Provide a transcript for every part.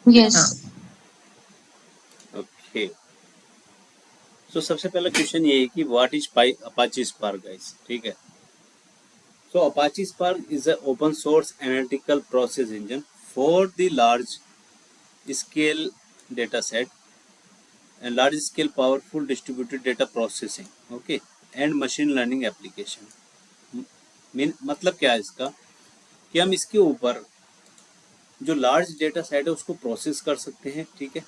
Yes. Okay, सो सबसे पहला question ये है कि what is Apache Spark guys, ठीक है। So Apache Spark is a open source analytical process engine for the large scale data set and large scale powerful distributed data processing, okay, and machine learning application। Mean मतलब क्या है इसका, कि हम इसके ऊपर जो लार्ज डेटा सेट है उसको प्रोसेस कर सकते हैं, ठीक है,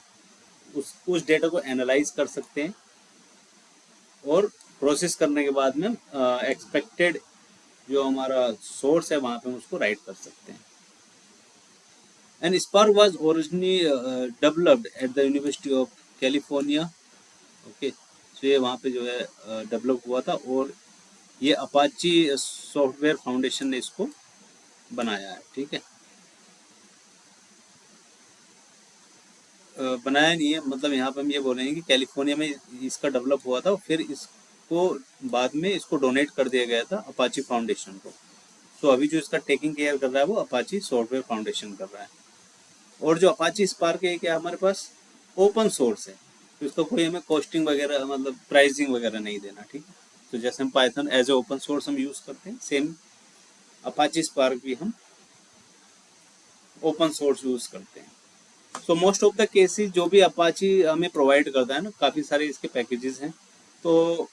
उस डेटा को एनालाइज कर सकते हैं, और प्रोसेस करने के बाद में एक्सपेक्टेड जो हमारा सोर्स है वहां पे हम उसको राइट कर सकते हैं। And spark was originally developed at the university of California, okay. तो ये वहाँ पे जो है डेवलप हुआ था, और ये अपाची सॉफ्टवेयर फाउंडेशन ने इसको बनाया है, ठीक है। बनाया नहीं है, मतलब यहाँ पे हम ये बोल रहे हैं कि कैलिफोर्निया में इसका डेवलप हुआ था, फिर इसको बाद में इसको डोनेट कर दिया गया था अपाची फाउंडेशन को। तो अभी जो इसका टेकिंग केयर कर रहा है वो अपाची सॉफ्टवेयर फाउंडेशन कर रहा है। और जो अपाची स्पार्क है क्या हमारे पास ओपन सोर्स है, तो इसका कोई हमें कॉस्टिंग वगैरह मतलब प्राइसिंग वगैरह नहीं देना, ठीक है। तो जैसे हम Python as a open source हम यूज करते हैं, सेम अपाची स्पार्क भी हम ओपन सोर्स यूज करते हैं। So most of the cases जो भी अपाची हमें प्रोवाइड करता है ना, काफ़ी सारे इसके पैकेजेस हैं, तो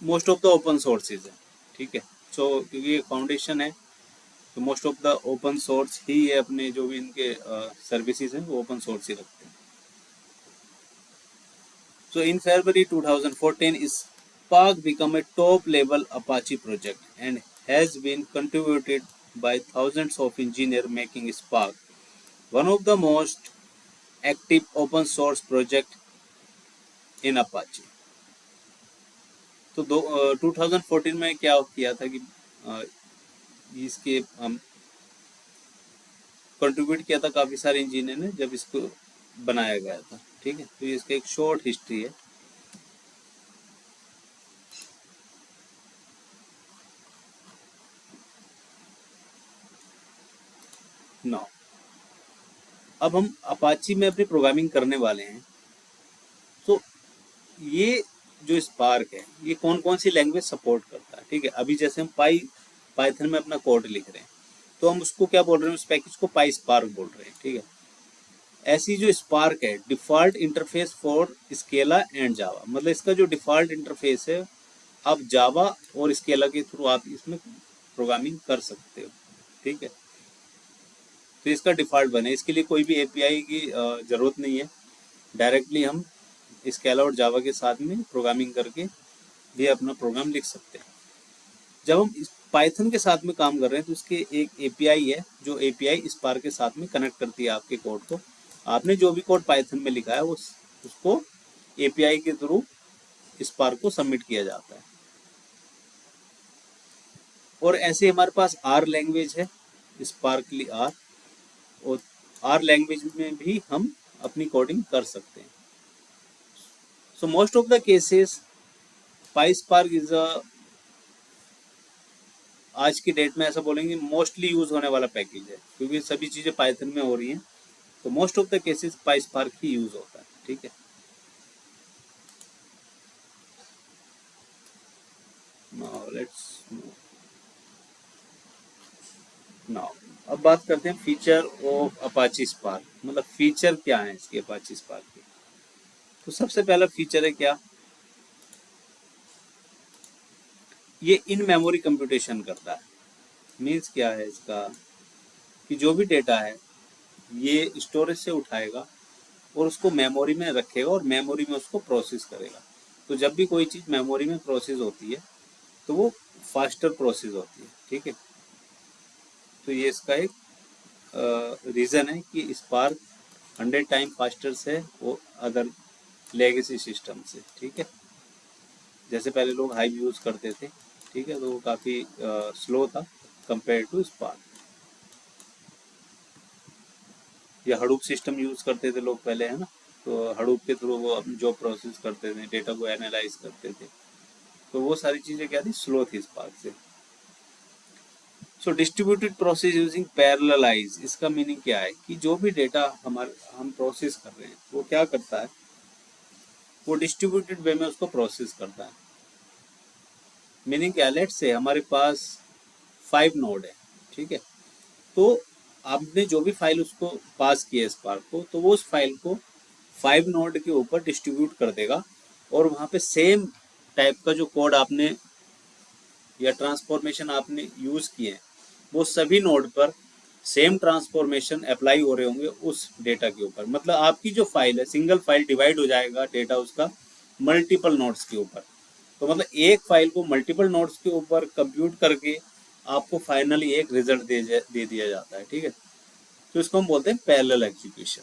most of the open sources है, ठीक है। सो क्योंकि ये फाउंडेशन है, तो most of the open source ही है, अपने जो भी इनके सर्विसेज हैं वो ओपन सोर्स ही रखते हैं। So in February 2014, Spark became a top-level Apache project and has been contributed by thousands of engineers, making Spark one of the most active open source project in Apache। तो 2014 में क्या किया था कि इसके contribute किया था काफ़ी सारे इंजीनियर ने जब इसको बनाया गया था, ठीक है। तो ये इसका एक शॉर्ट हिस्ट्री है। नौ, अब हम अपाची में अपनी प्रोग्रामिंग करने वाले हैं। तो ये जो स्पार्क है ये कौन कौन सी लैंग्वेज सपोर्ट करता है, ठीक है। अभी जैसे हम पाइथन में अपना कोड लिख रहे हैं, तो हम उसको क्या बोल रहे हैं, उस पैकेज को पाई स्पार्क बोल रहे हैं, ठीक है। ऐसी जो स्पार्क है default interface for Scala and Java, मतलब इसका जो डिफॉल्ट इंटरफेस है आप जावा और स्केला के थ्रू आप इसमें प्रोग्रामिंग कर सकते हो, ठीक है। तो इसका डिफॉल्ट बने, इसके लिए कोई भी एपीआई की जरूरत नहीं है, डायरेक्टली हम स्केला और जावा के साथ में प्रोग्रामिंग करके भी अपना प्रोग्राम लिख सकते हैं। जब हम पाइथन के साथ में काम कर रहे हैं तो इसके एक एपीआई है, जो एपीआई स्पार्क के साथ में कनेक्ट करती है आपके कोड को। आपने जो भी कोड पाइथन में लिखा है उसको एपीआई के थ्रू स्पार्क को सबमिट किया जाता है। और ऐसे हमारे पास आर लैंग्वेज है, स्पार्कली आर, और आर लैंग्वेज में भी हम अपनी कोडिंग कर सकते हैं। So most of the cases PySpark is a, आज की डेट में ऐसा बोलेंगे मोस्टली यूज होने वाला पैकेज है, क्योंकि सभी चीजें पाइथन में हो रही हैं, तो most of the cases PySpark ही यूज होता है, ठीक है। नाउ लेट्स नाउ अब बात करते हैं फीचर ऑफ अपाची स्पार्क, मतलब फीचर क्या है इसके अपाची स्पार्क के। तो सबसे पहला फीचर है क्या, ये इन मेमोरी कंप्यूटेशन करता है। मीन्स क्या है इसका, कि जो भी डेटा है ये स्टोरेज से उठाएगा और उसको मेमोरी में रखेगा और मेमोरी में उसको प्रोसेस करेगा। तो जब भी कोई चीज़ मेमोरी में प्रोसेस होती है तो वो फास्टर प्रोसेस होती है, ठीक है। तो ये इसका एक रीज़न है कि स्पार्क 100 टाइम फास्टर से वो अदर लेगेसी सिस्टम से, ठीक है। जैसे पहले लोग हाइव यूज़ करते थे, ठीक है, तो वो काफ़ी स्लो था कंपेयर टू स्पार्क। या हडूप सिस्टम यूज़ करते थे लोग पहले, है ना। तो हडूप के थ्रू वो जो प्रोसेस करते थे, डेटा को एनालाइज करते थे, तो वो सारी चीज़ें क्या थी, स्लो थी स्पार्क से। सो डिस्ट्रीब्यूटेड प्रोसेस यूजिंग पैरेललाइज, इसका मीनिंग क्या है कि जो भी डेटा हम प्रोसेस कर रहे हैं वो क्या करता है, वो डिस्ट्रीब्यूटेड वे में उसको प्रोसेस करता है। मीनिंग क्या, लेट से हमारे पास 5 नोड है, ठीक है, तो आपने जो भी फाइल उसको पास किया स्पार्क को, तो वो उस फाइल को 5 नोड के ऊपर डिस्ट्रीब्यूट कर देगा, और वहाँ पे सेम टाइप का जो कोड आपने या ट्रांसफॉर्मेशन आपने यूज किए हैं वो सभी नोड पर सेम ट्रांसफॉर्मेशन अप्लाई हो रहे होंगे उस डेटा के ऊपर। मतलब आपकी जो फाइल है, सिंगल फाइल डिवाइड हो जाएगा डेटा उसका मल्टीपल नोड्स के ऊपर। तो मतलब एक फाइल को मल्टीपल नोड्स के ऊपर कंप्यूट करके आपको फाइनली एक रिजल्ट दे दिया जाता है, ठीक है। तो इसको हम बोलते हैं parallel execution.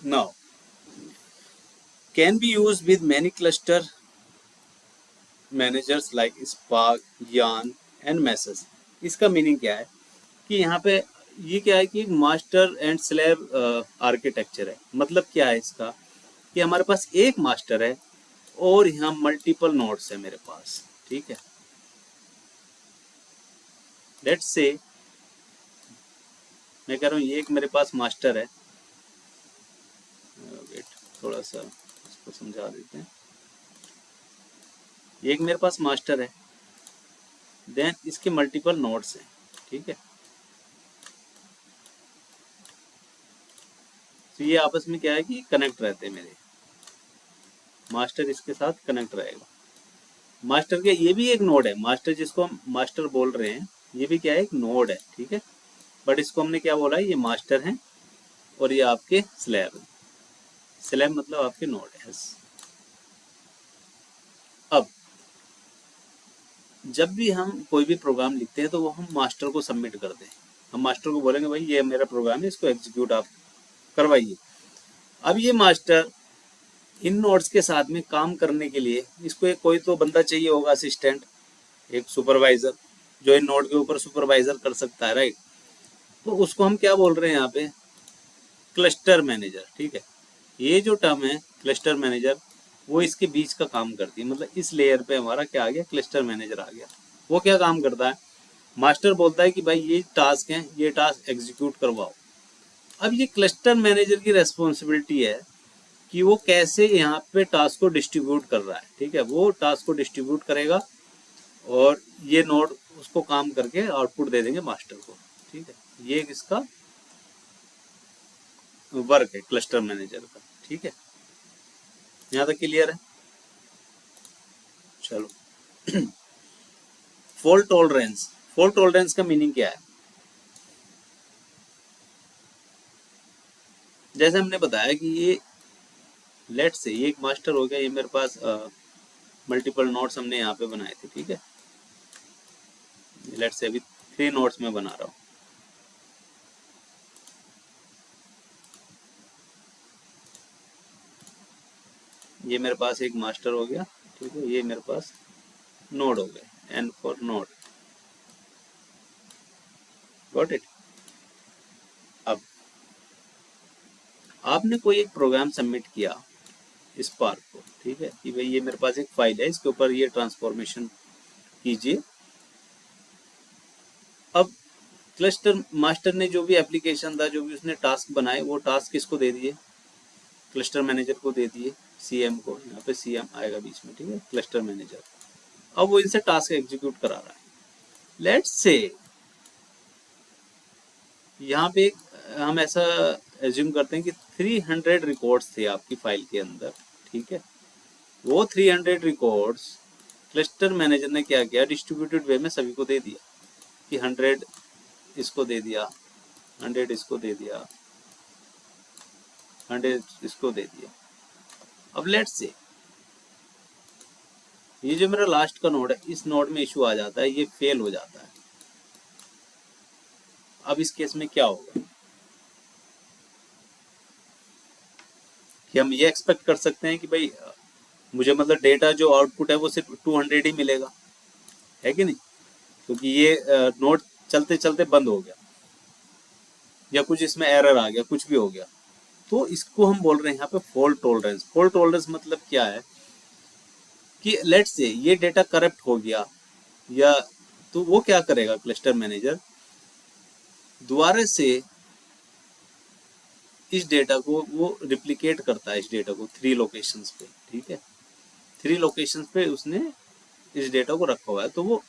Now can be use with many cluster managers like spark, yarn and message. इसका मीनिंग क्या है कि यहाँ पे ये क्या है कि मास्टर एंड स्लेव आर्किटेक्चर है। मतलब क्या है इसका कि हमारे पास एक मास्टर है और यहाँ मल्टीपल नोड्स है मेरे पास, ठीक है। लेट्स से मैं कह रहा हूँ ये एक मेरे पास मास्टर है, वेट थोड़ा सा इसको समझा देते हैं। ये एक मेरे पास मास्टर है, देन इसके मल्टीपल नोड्स हैं, ठीक है। तो ये आपस में क्या है कि कनेक्ट रहते हैं, मेरे मास्टर इसके साथ कनेक्ट रहेगा। मास्टर के ये भी एक नोड है, मास्टर जिसको हम मास्टर बोल रहे हैं ये भी क्या है, एक नोड है, ठीक है। बट इसको हमने क्या बोला है, ये मास्टर है और ये आपके स्लैब है। स्लैब मतलब आपके नोड है। अब जब भी हम कोई भी प्रोग्राम लिखते हैं तो वो हम मास्टर को सबमिट करते हैं। हम मास्टर को बोलेंगे भाई ये मेरा प्रोग्राम है, इसको एग्जीक्यूट आप करवाइए। अब ये मास्टर इन नोड्स के साथ में काम करने के लिए इसको एक कोई तो बंदा चाहिए होगा, असिस्टेंट, एक सुपरवाइजर, जो इन नोड के ऊपर सुपरवाइजर कर सकता है, राइट। तो उसको हम क्या बोल रहे हैं यहाँ पे, क्लस्टर मैनेजर, ठीक है। ये जो टर्म है क्लस्टर मैनेजर, वो इसके बीच का काम करती है। मतलब इस लेयर पे हमारा क्या आ गया, क्लस्टर मैनेजर आ गया। वो क्या काम करता है, मास्टर बोलता है कि भाई ये टास्क हैं, ये टास्क एग्जीक्यूट करवाओ। अब ये क्लस्टर मैनेजर की रेस्पॉन्सिबिलिटी है कि वो कैसे यहाँ पे टास्क को डिस्ट्रीब्यूट कर रहा है, ठीक है। वो टास्क को डिस्ट्रीब्यूट करेगा और ये नोड उसको काम करके आउटपुट दे देंगे मास्टर को, ठीक है। ये इसका वर्क है क्लस्टर मैनेजर का, ठीक है। यहाँ तक क्लियर है। चलो फॉल्ट टॉलरेंस। फॉल्ट टॉलरेंस का मीनिंग क्या है, जैसे हमने बताया कि ये लेट से ये एक मास्टर हो गया, ये मेरे पास मल्टीपल नोट्स हमने यहाँ पे बनाए थे, ठीक है। लेट से अभी 3 नोट्स में बना रहा हूँ। ये मेरे पास एक मास्टर हो गया, ठीक है। ये मेरे पास नोड हो गए, N for node, got it. अब आपने कोई एक प्रोग्राम सबमिट किया स्पार्क को, ठीक है, कि भाई ये मेरे पास एक फाइल है, इसके ऊपर ये ट्रांसफॉर्मेशन कीजिए। अब क्लस्टर मास्टर ने जो भी एप्लीकेशन था, जो भी उसने टास्क बनाए, वो टास्क किसको दे दिए, क्लस्टर मैनेजर को दे दिए, सीएम को। यहाँ पे सीएम आएगा बीच में, ठीक है, क्लस्टर मैनेजर। अब वो इनसे टास्क एग्जीक्यूट करा रहा है। लेट्स से यहाँ पे हम ऐसा एज्यूम करते हैं कि 300 रिकॉर्ड्स थे आपकी फाइल के अंदर, ठीक है। वो 300 रिकॉर्ड्स क्लस्टर मैनेजर ने क्या किया, डिस्ट्रीब्यूटेड वे में सभी को दे दिया कि 100 इसको दे दिया, 100 इसको दे दिया, 100 इसको दे दिया। अब लेट्स से ये जो मेरा लास्ट का नोड है, इस नोड में इशू आ जाता है, ये फेल हो जाता है। अब इस केस में क्या होगा कि हम ये एक्सपेक्ट कर सकते हैं कि भाई मुझे मतलब डेटा जो आउटपुट है वो सिर्फ 200 ही मिलेगा, है कि नहीं, क्योंकि ये नोड चलते चलते बंद हो गया या कुछ इसमें एरर आ गया, कुछ भी हो गया। तो इसको हम बोल रहे हैं यहाँ पे फॉल्ट टॉलरेंस। फॉल्ट टॉलरेंस मतलब क्या है कि लेट्स से ये डेटा करप्ट हो गया, या तो वो क्या करेगा क्लस्टर मैनेजर, दोबारा से इस डेटा को वो रिप्लिकेट करता है, इस डेटा को 3 लोकेशंस पे, ठीक है, 3 लोकेशंस पे उसने इस डेटा को रखा हुआ है। तो वो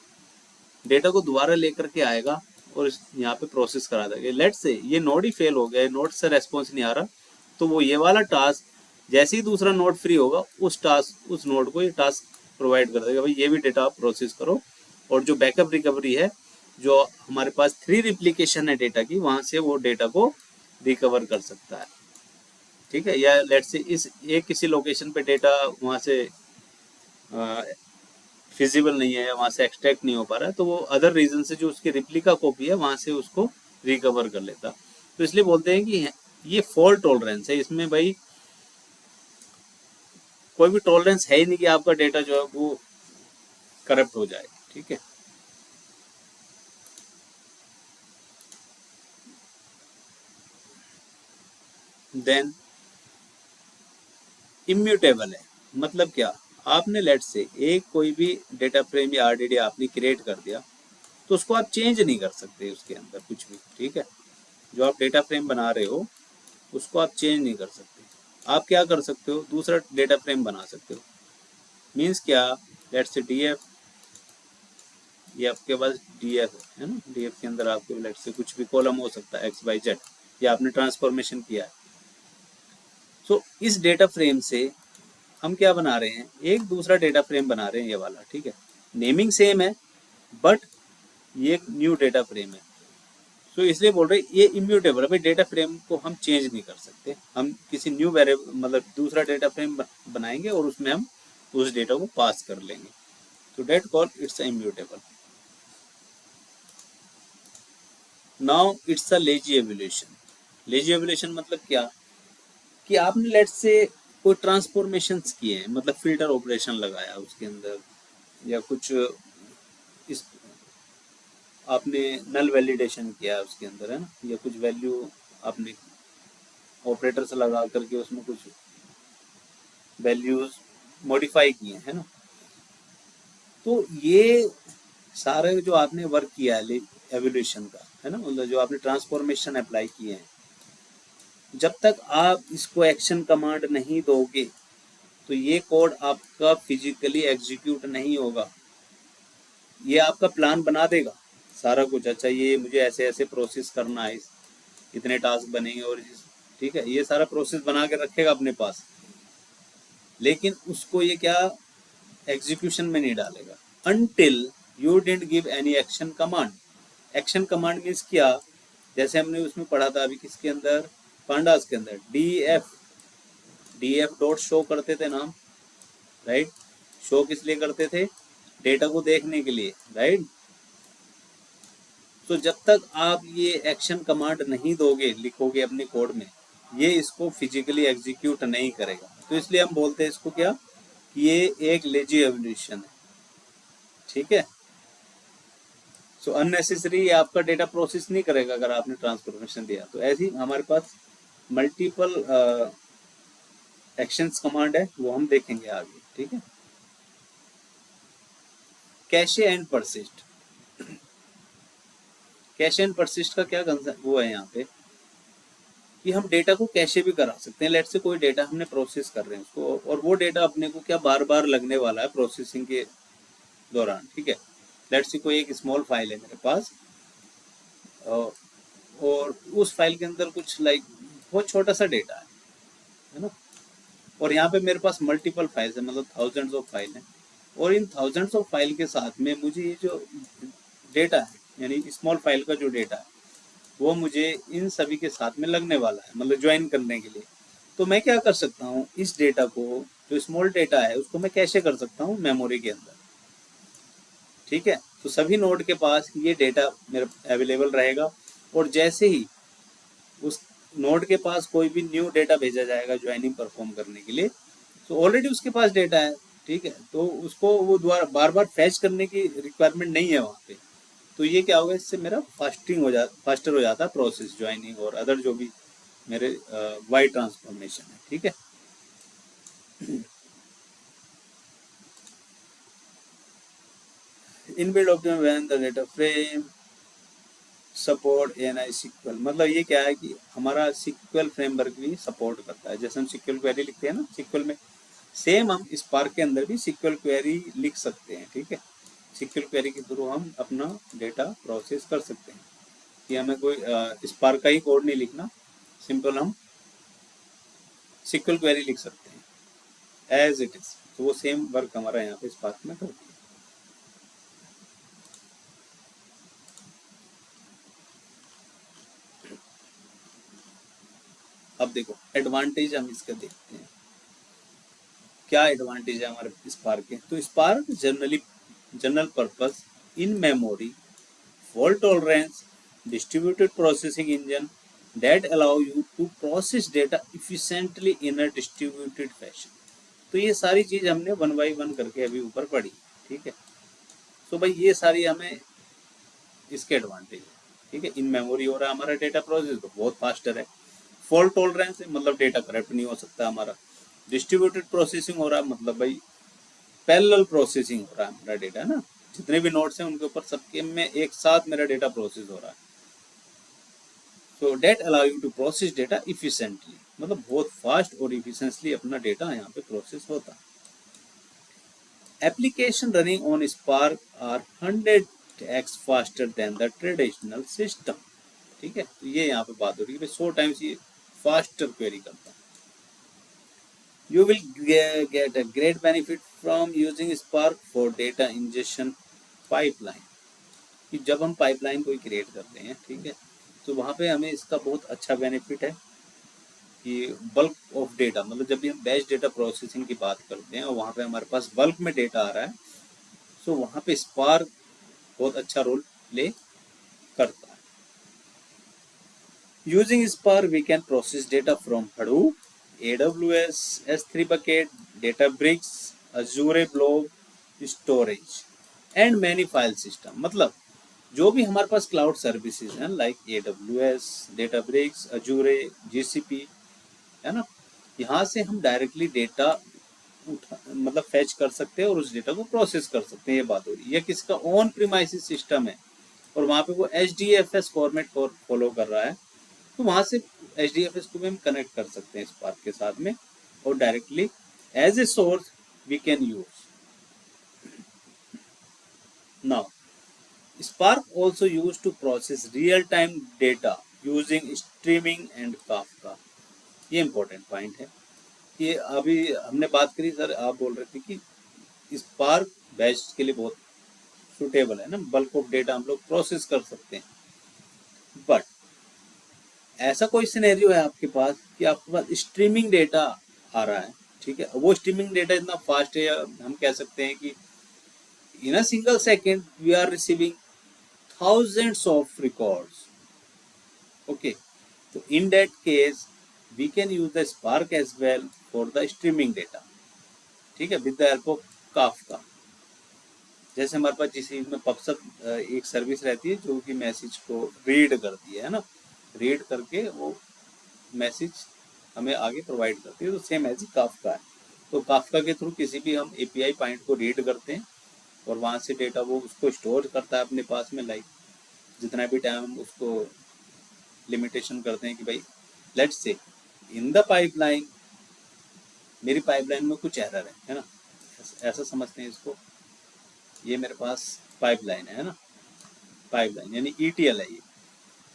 डेटा को दोबारा लेकर के आएगा और यहाँ पे प्रोसेस करा देगा। लेट्स से ये नोड ही फेल हो गया, नोड से रेस्पॉन्स नहीं आ रहा, तो वो ये वाला टास्क जैसे ही दूसरा नोड फ्री होगा उस नोड को ये टास्क प्रोवाइड कर देगा, भाई ये भी डेटा आप प्रोसेस करो, और जो बैकअप रिकवरी है, जो हमारे पास 3 रिप्लिकेशन है डेटा की, वहां से वो डेटा को रिकवर कर सकता है, ठीक है। या लेट्स से इस एक किसी लोकेशन पे डेटा वहां से फिजिबल नहीं है, वहां से एक्सट्रैक्ट नहीं हो पा रहा है, तो वो अदर रीजन से जो उसकी रिप्लिका कॉपी है वहां से उसको रिकवर कर लेता। तो इसलिए बोलते हैं कि ये फॉल्ट टॉलरेंस है, इसमें भाई कोई भी टॉलरेंस है ही नहीं कि आपका डेटा जो है वो करप्ट हो जाए, ठीक है। देन इम्यूटेबल है, मतलब क्या, आपने लेट से एक कोई भी डेटा फ्रेम या आरडीडी आपने क्रिएट कर दिया, तो उसको आप चेंज नहीं कर सकते उसके अंदर कुछ भी, ठीक है। जो आप डेटा फ्रेम बना रहे हो उसको आप चेंज नहीं कर सकते। आप क्या कर सकते हो, दूसरा डेटा फ्रेम बना सकते हो। मीन्स क्या, लेट्स से डीएफ, ये आपके पास डीएफ है ना, डीएफ के अंदर आपके लेट्स से कुछ भी कॉलम हो सकता है, एक्स वाई जेड, या आपने ट्रांसफॉर्मेशन किया है। तो इस डेटा फ्रेम से हम क्या बना रहे हैं, एक दूसरा डेटा फ्रेम बना रहे हैं, ये वाला, ठीक है। नेमिंग सेम है बट ये एक न्यू डेटा फ्रेम है। तो इसलिए बोल रहे ये इम्यूटेबल है, भाई डेटा फ्रेम को हम चेंज नहीं कर सकते, हम किसी न्यू वेरिएबल मतलब दूसरा डेटा फ्रेम बनाएंगे और उसमें हम उस डेटा को पास कर लेंगे, तो that call it's immutable. Now it's a lazy evaluation. Lazy evaluation मतलब क्या कि आपने लेट से कोई ट्रांसफॉर्मेशंस किए हैं, मतलब फिल्टर ऑपरेशन लगाया उसके अंदर, या कुछ इस आपने नल वैलिडेशन किया है उसके अंदर, है ना, या कुछ वैल्यू आपने ऑपरेटर से लगा करके उसमें कुछ वैल्यूज मॉडिफाई किए हैं ना। तो ये सारे जो आपने वर्क किया है एवोल्यूशन का, है ना, मतलब जो आपने ट्रांसफॉर्मेशन अप्लाई किए हैं, जब तक आप इसको एक्शन कमांड नहीं दोगे तो ये कोड आपका फिजिकली एग्जीक्यूट नहीं होगा। ये आपका प्लान बना देगा सारा कुछ, अच्छा ये मुझे ऐसे ऐसे प्रोसेस करना है, इतने टास्क बनेंगे और ठीक है, ये सारा प्रोसेस बना के रखेगा अपने पास, लेकिन उसको ये क्या एग्जीक्यूशन में नहीं डालेगा until you didn't give any action command. Action command means क्या, जैसे हमने उसमें पढ़ा था अभी किसके अंदर, पांडास के अंदर, डीएफ डॉट शो करते थे नाम, राइट। शो किस लिए करते थे, डेटा को देखने के लिए, राइट। तो जब तक आप ये एक्शन कमांड नहीं दोगे, लिखोगे अपने कोड में, ये इसको फिजिकली एग्जीक्यूट नहीं करेगा। तो इसलिए हम बोलते हैं इसको क्या, ये एक लेजी एवोल्यूशन है, ठीक है। सो अननेसेसरी आपका डेटा प्रोसेस नहीं करेगा अगर आपने ट्रांसफॉर्मेशन दिया। तो ऐसे ही हमारे पास मल्टीपल एक्शंस कमांड है, वो हम देखेंगे आगे, ठीक है। Cache and persist. Cache and persist का क्या कंसेप्ट वो है यहाँ पे कि हम डेटा को कैशे भी करा सकते हैं। लेट से कोई डेटा हमने प्रोसेस कर रहे हैं उसको, और वो डेटा अपने को क्या बार बार लगने वाला है प्रोसेसिंग के दौरान, ठीक है। लेट से कोई एक स्मॉल फाइल है मेरे पास, और उस फाइल के अंदर कुछ लाइक बहुत छोटा सा डेटा है ना, और यहाँ पे मेरे पास मल्टीपल फाइल्स है, मतलब थाउजेंड्स ऑफ फाइल है, और इन थाउजेंड्स ऑफ फाइल के साथ में मुझे ये जो डेटा है, यानी स्मॉल फाइल का जो डेटा है, वो मुझे इन सभी के साथ में लगने वाला है, मतलब ज्वाइन करने के लिए। तो मैं क्या कर सकता हूँ, इस डेटा को, जो स्मॉल डेटा है, उसको मैं कैसे कर सकता हूँ मेमोरी के अंदर, ठीक है। तो सभी नोड के पास ये डेटा मेरा अवेलेबल रहेगा, और जैसे ही उस नोड के पास कोई भी न्यू डेटा भेजा जाएगा ज्वाइनिंग परफॉर्म करने के लिए, तो ऑलरेडी उसके पास डेटा है, ठीक है, तो उसको वो दोबारा बार बार फैच करने की रिक्वायरमेंट नहीं है वहाँ पे। तो ये क्या होगा, इससे मेरा फास्टर हो जाता है प्रोसेस, ज्वाइनिंग और अदर जो भी मेरे वाई ट्रांसफॉर्मेशन है, ठीक है। Inbuilt optimum when the data frame support ANSI SQL, मतलब ये क्या है कि हमारा सिक्वल फ्रेमवर्क भी सपोर्ट करता है। जैसे हम सिक्वल क्वेरी लिखते हैं ना सिक्वल में, सेम हम स्पार्क के अंदर भी सिक्वल क्वेरी लिख सकते हैं, ठीक है। सिक्वल क्वेरी के थ्रू हम अपना डेटा प्रोसेस कर सकते हैं कि हमें कोई स्पार्क का ही कोड नहीं लिखना, सिंपल हम सिक्वल क्वेरी लिख सकते हैं एज इट इज। तो वो सेम वर्क हमारा यहाँ पे स्पार्क में करती है। अब देखो एडवांटेज हम इसका देखते हैं, क्या एडवांटेज है हमारे स्पार्क के। तो spark general purpose in memory fault tolerance distributed processing engine that allow you to process data efficiently in a distributed fashion। तो ये सारी चीज हमने वन बाई वन करके अभी ऊपर पढ़ी, ठीक है। तो भाई ये सारी हमें इसके एडवांटेज है, ठीक है। इन मेमोरी हो रहा है हमारा डेटा प्रोसेस तो बहुत फास्टर है। फॉल्ट टॉलरेंस है, मतलब डेटा करप्ट नहीं हो सकता हमारा। डिस्ट्रीब्यूटेड प्रोसेसिंग हो रहा है, मतलब भाई पैरेलल प्रोसेसिंग हो रहा है हमारा डेटा, है ना। जितने भी नोड्स हैं उनके ऊपर सबके में एक साथ मेरा डेटा प्रोसेस हो रहा है। तो that allow you to process data efficiently, मतलब बहुत फास्ट और इफिशिएंटली अपना डेटा यहाँ पे प्रोसेस होता है। Application running on Spark are 100x faster than the traditional system, ठीक है। तो ये यहाँ पे बात हो रही है 100 टाइम्स ये फास्टर क्वेरी करता है। You will get a great benefit from using Spark for data ingestion pipeline। कि जब हम पाइपलाइन कोई क्रिएट करते हैं, ठीक है, तो वहाँ पे हमें इसका बहुत अच्छा बेनिफिट है कि बल्क ऑफ डेटा, मतलब जब भी हम बैच डेटा प्रोसेसिंग की बात करते हैं और वहाँ पे हमारे पास बल्क में डेटा आ रहा है, तो वहाँ पे स्पार्क बहुत अच्छा रोल प्ले करता है। Using Spark we can process data from Hadoop, AWS S3 bucket, Databricks, Azure Blob Storage and many file system। मतलब जो भी हमारे पास क्लाउड सर्विसेज हैं like AWS, Databricks, Azure, GCP, है ना, यहाँ से हम डायरेक्टली डेटा उठा मतलब फैच कर सकते हैं और उस डेटा को प्रोसेस कर सकते हैं। ये बात हो रही है। या किसका ऑन प्रीमाइसिस सिस्टम है और वहाँ पे वो HDFS फॉर्मेट फॉलो कर रहा है, तो वहां से HDFS को भी हम कनेक्ट कर सकते हैं स्पार्क के साथ में और directly as a source we can use. Now Spark also use to process real time data using streaming and Kafka. ये इंपॉर्टेंट पॉइंट है। ये अभी हमने बात करी सर, आप बोल रहे थे कि स्पार्क बैच के लिए बहुत सुटेबल है ना, बल्क ऑफ डेटा हम लोग प्रोसेस कर सकते हैं। बट ऐसा कोई सिनेरियो है आपके पास कि आपके पास स्ट्रीमिंग डेटा आ रहा है, ठीक है, वो स्ट्रीमिंग डेटा इतना फास्ट है, हम कह सकते हैं कि in a single second we are receiving thousands of records, okay. तो in that case we can use the Spark as well for the streaming data, ठीक है, with the help of Kafka. जैसे हमारे पास जिस में पबसब एक service रहती है जो कि मैसेज को रीड करती है ना, रीड करके वो मैसेज हमें आगे प्रोवाइड करती है, तो सेम एज काफका है। तो काफका के थ्रू किसी भी हम एपीआई पॉइंट को रीड करते हैं और वहाँ से डेटा वो उसको स्टोर करता है अपने पास में, लाइक जितना भी टाइम हम उसको लिमिटेशन करते हैं कि भाई let's say in the pipeline, मेरी पाइपलाइन में कुछ एरर है ना, ऐसा समझते हैं इसको। ये मेरे पास पाइपलाइन है ना, पाइपलाइन यानी ETL है ये,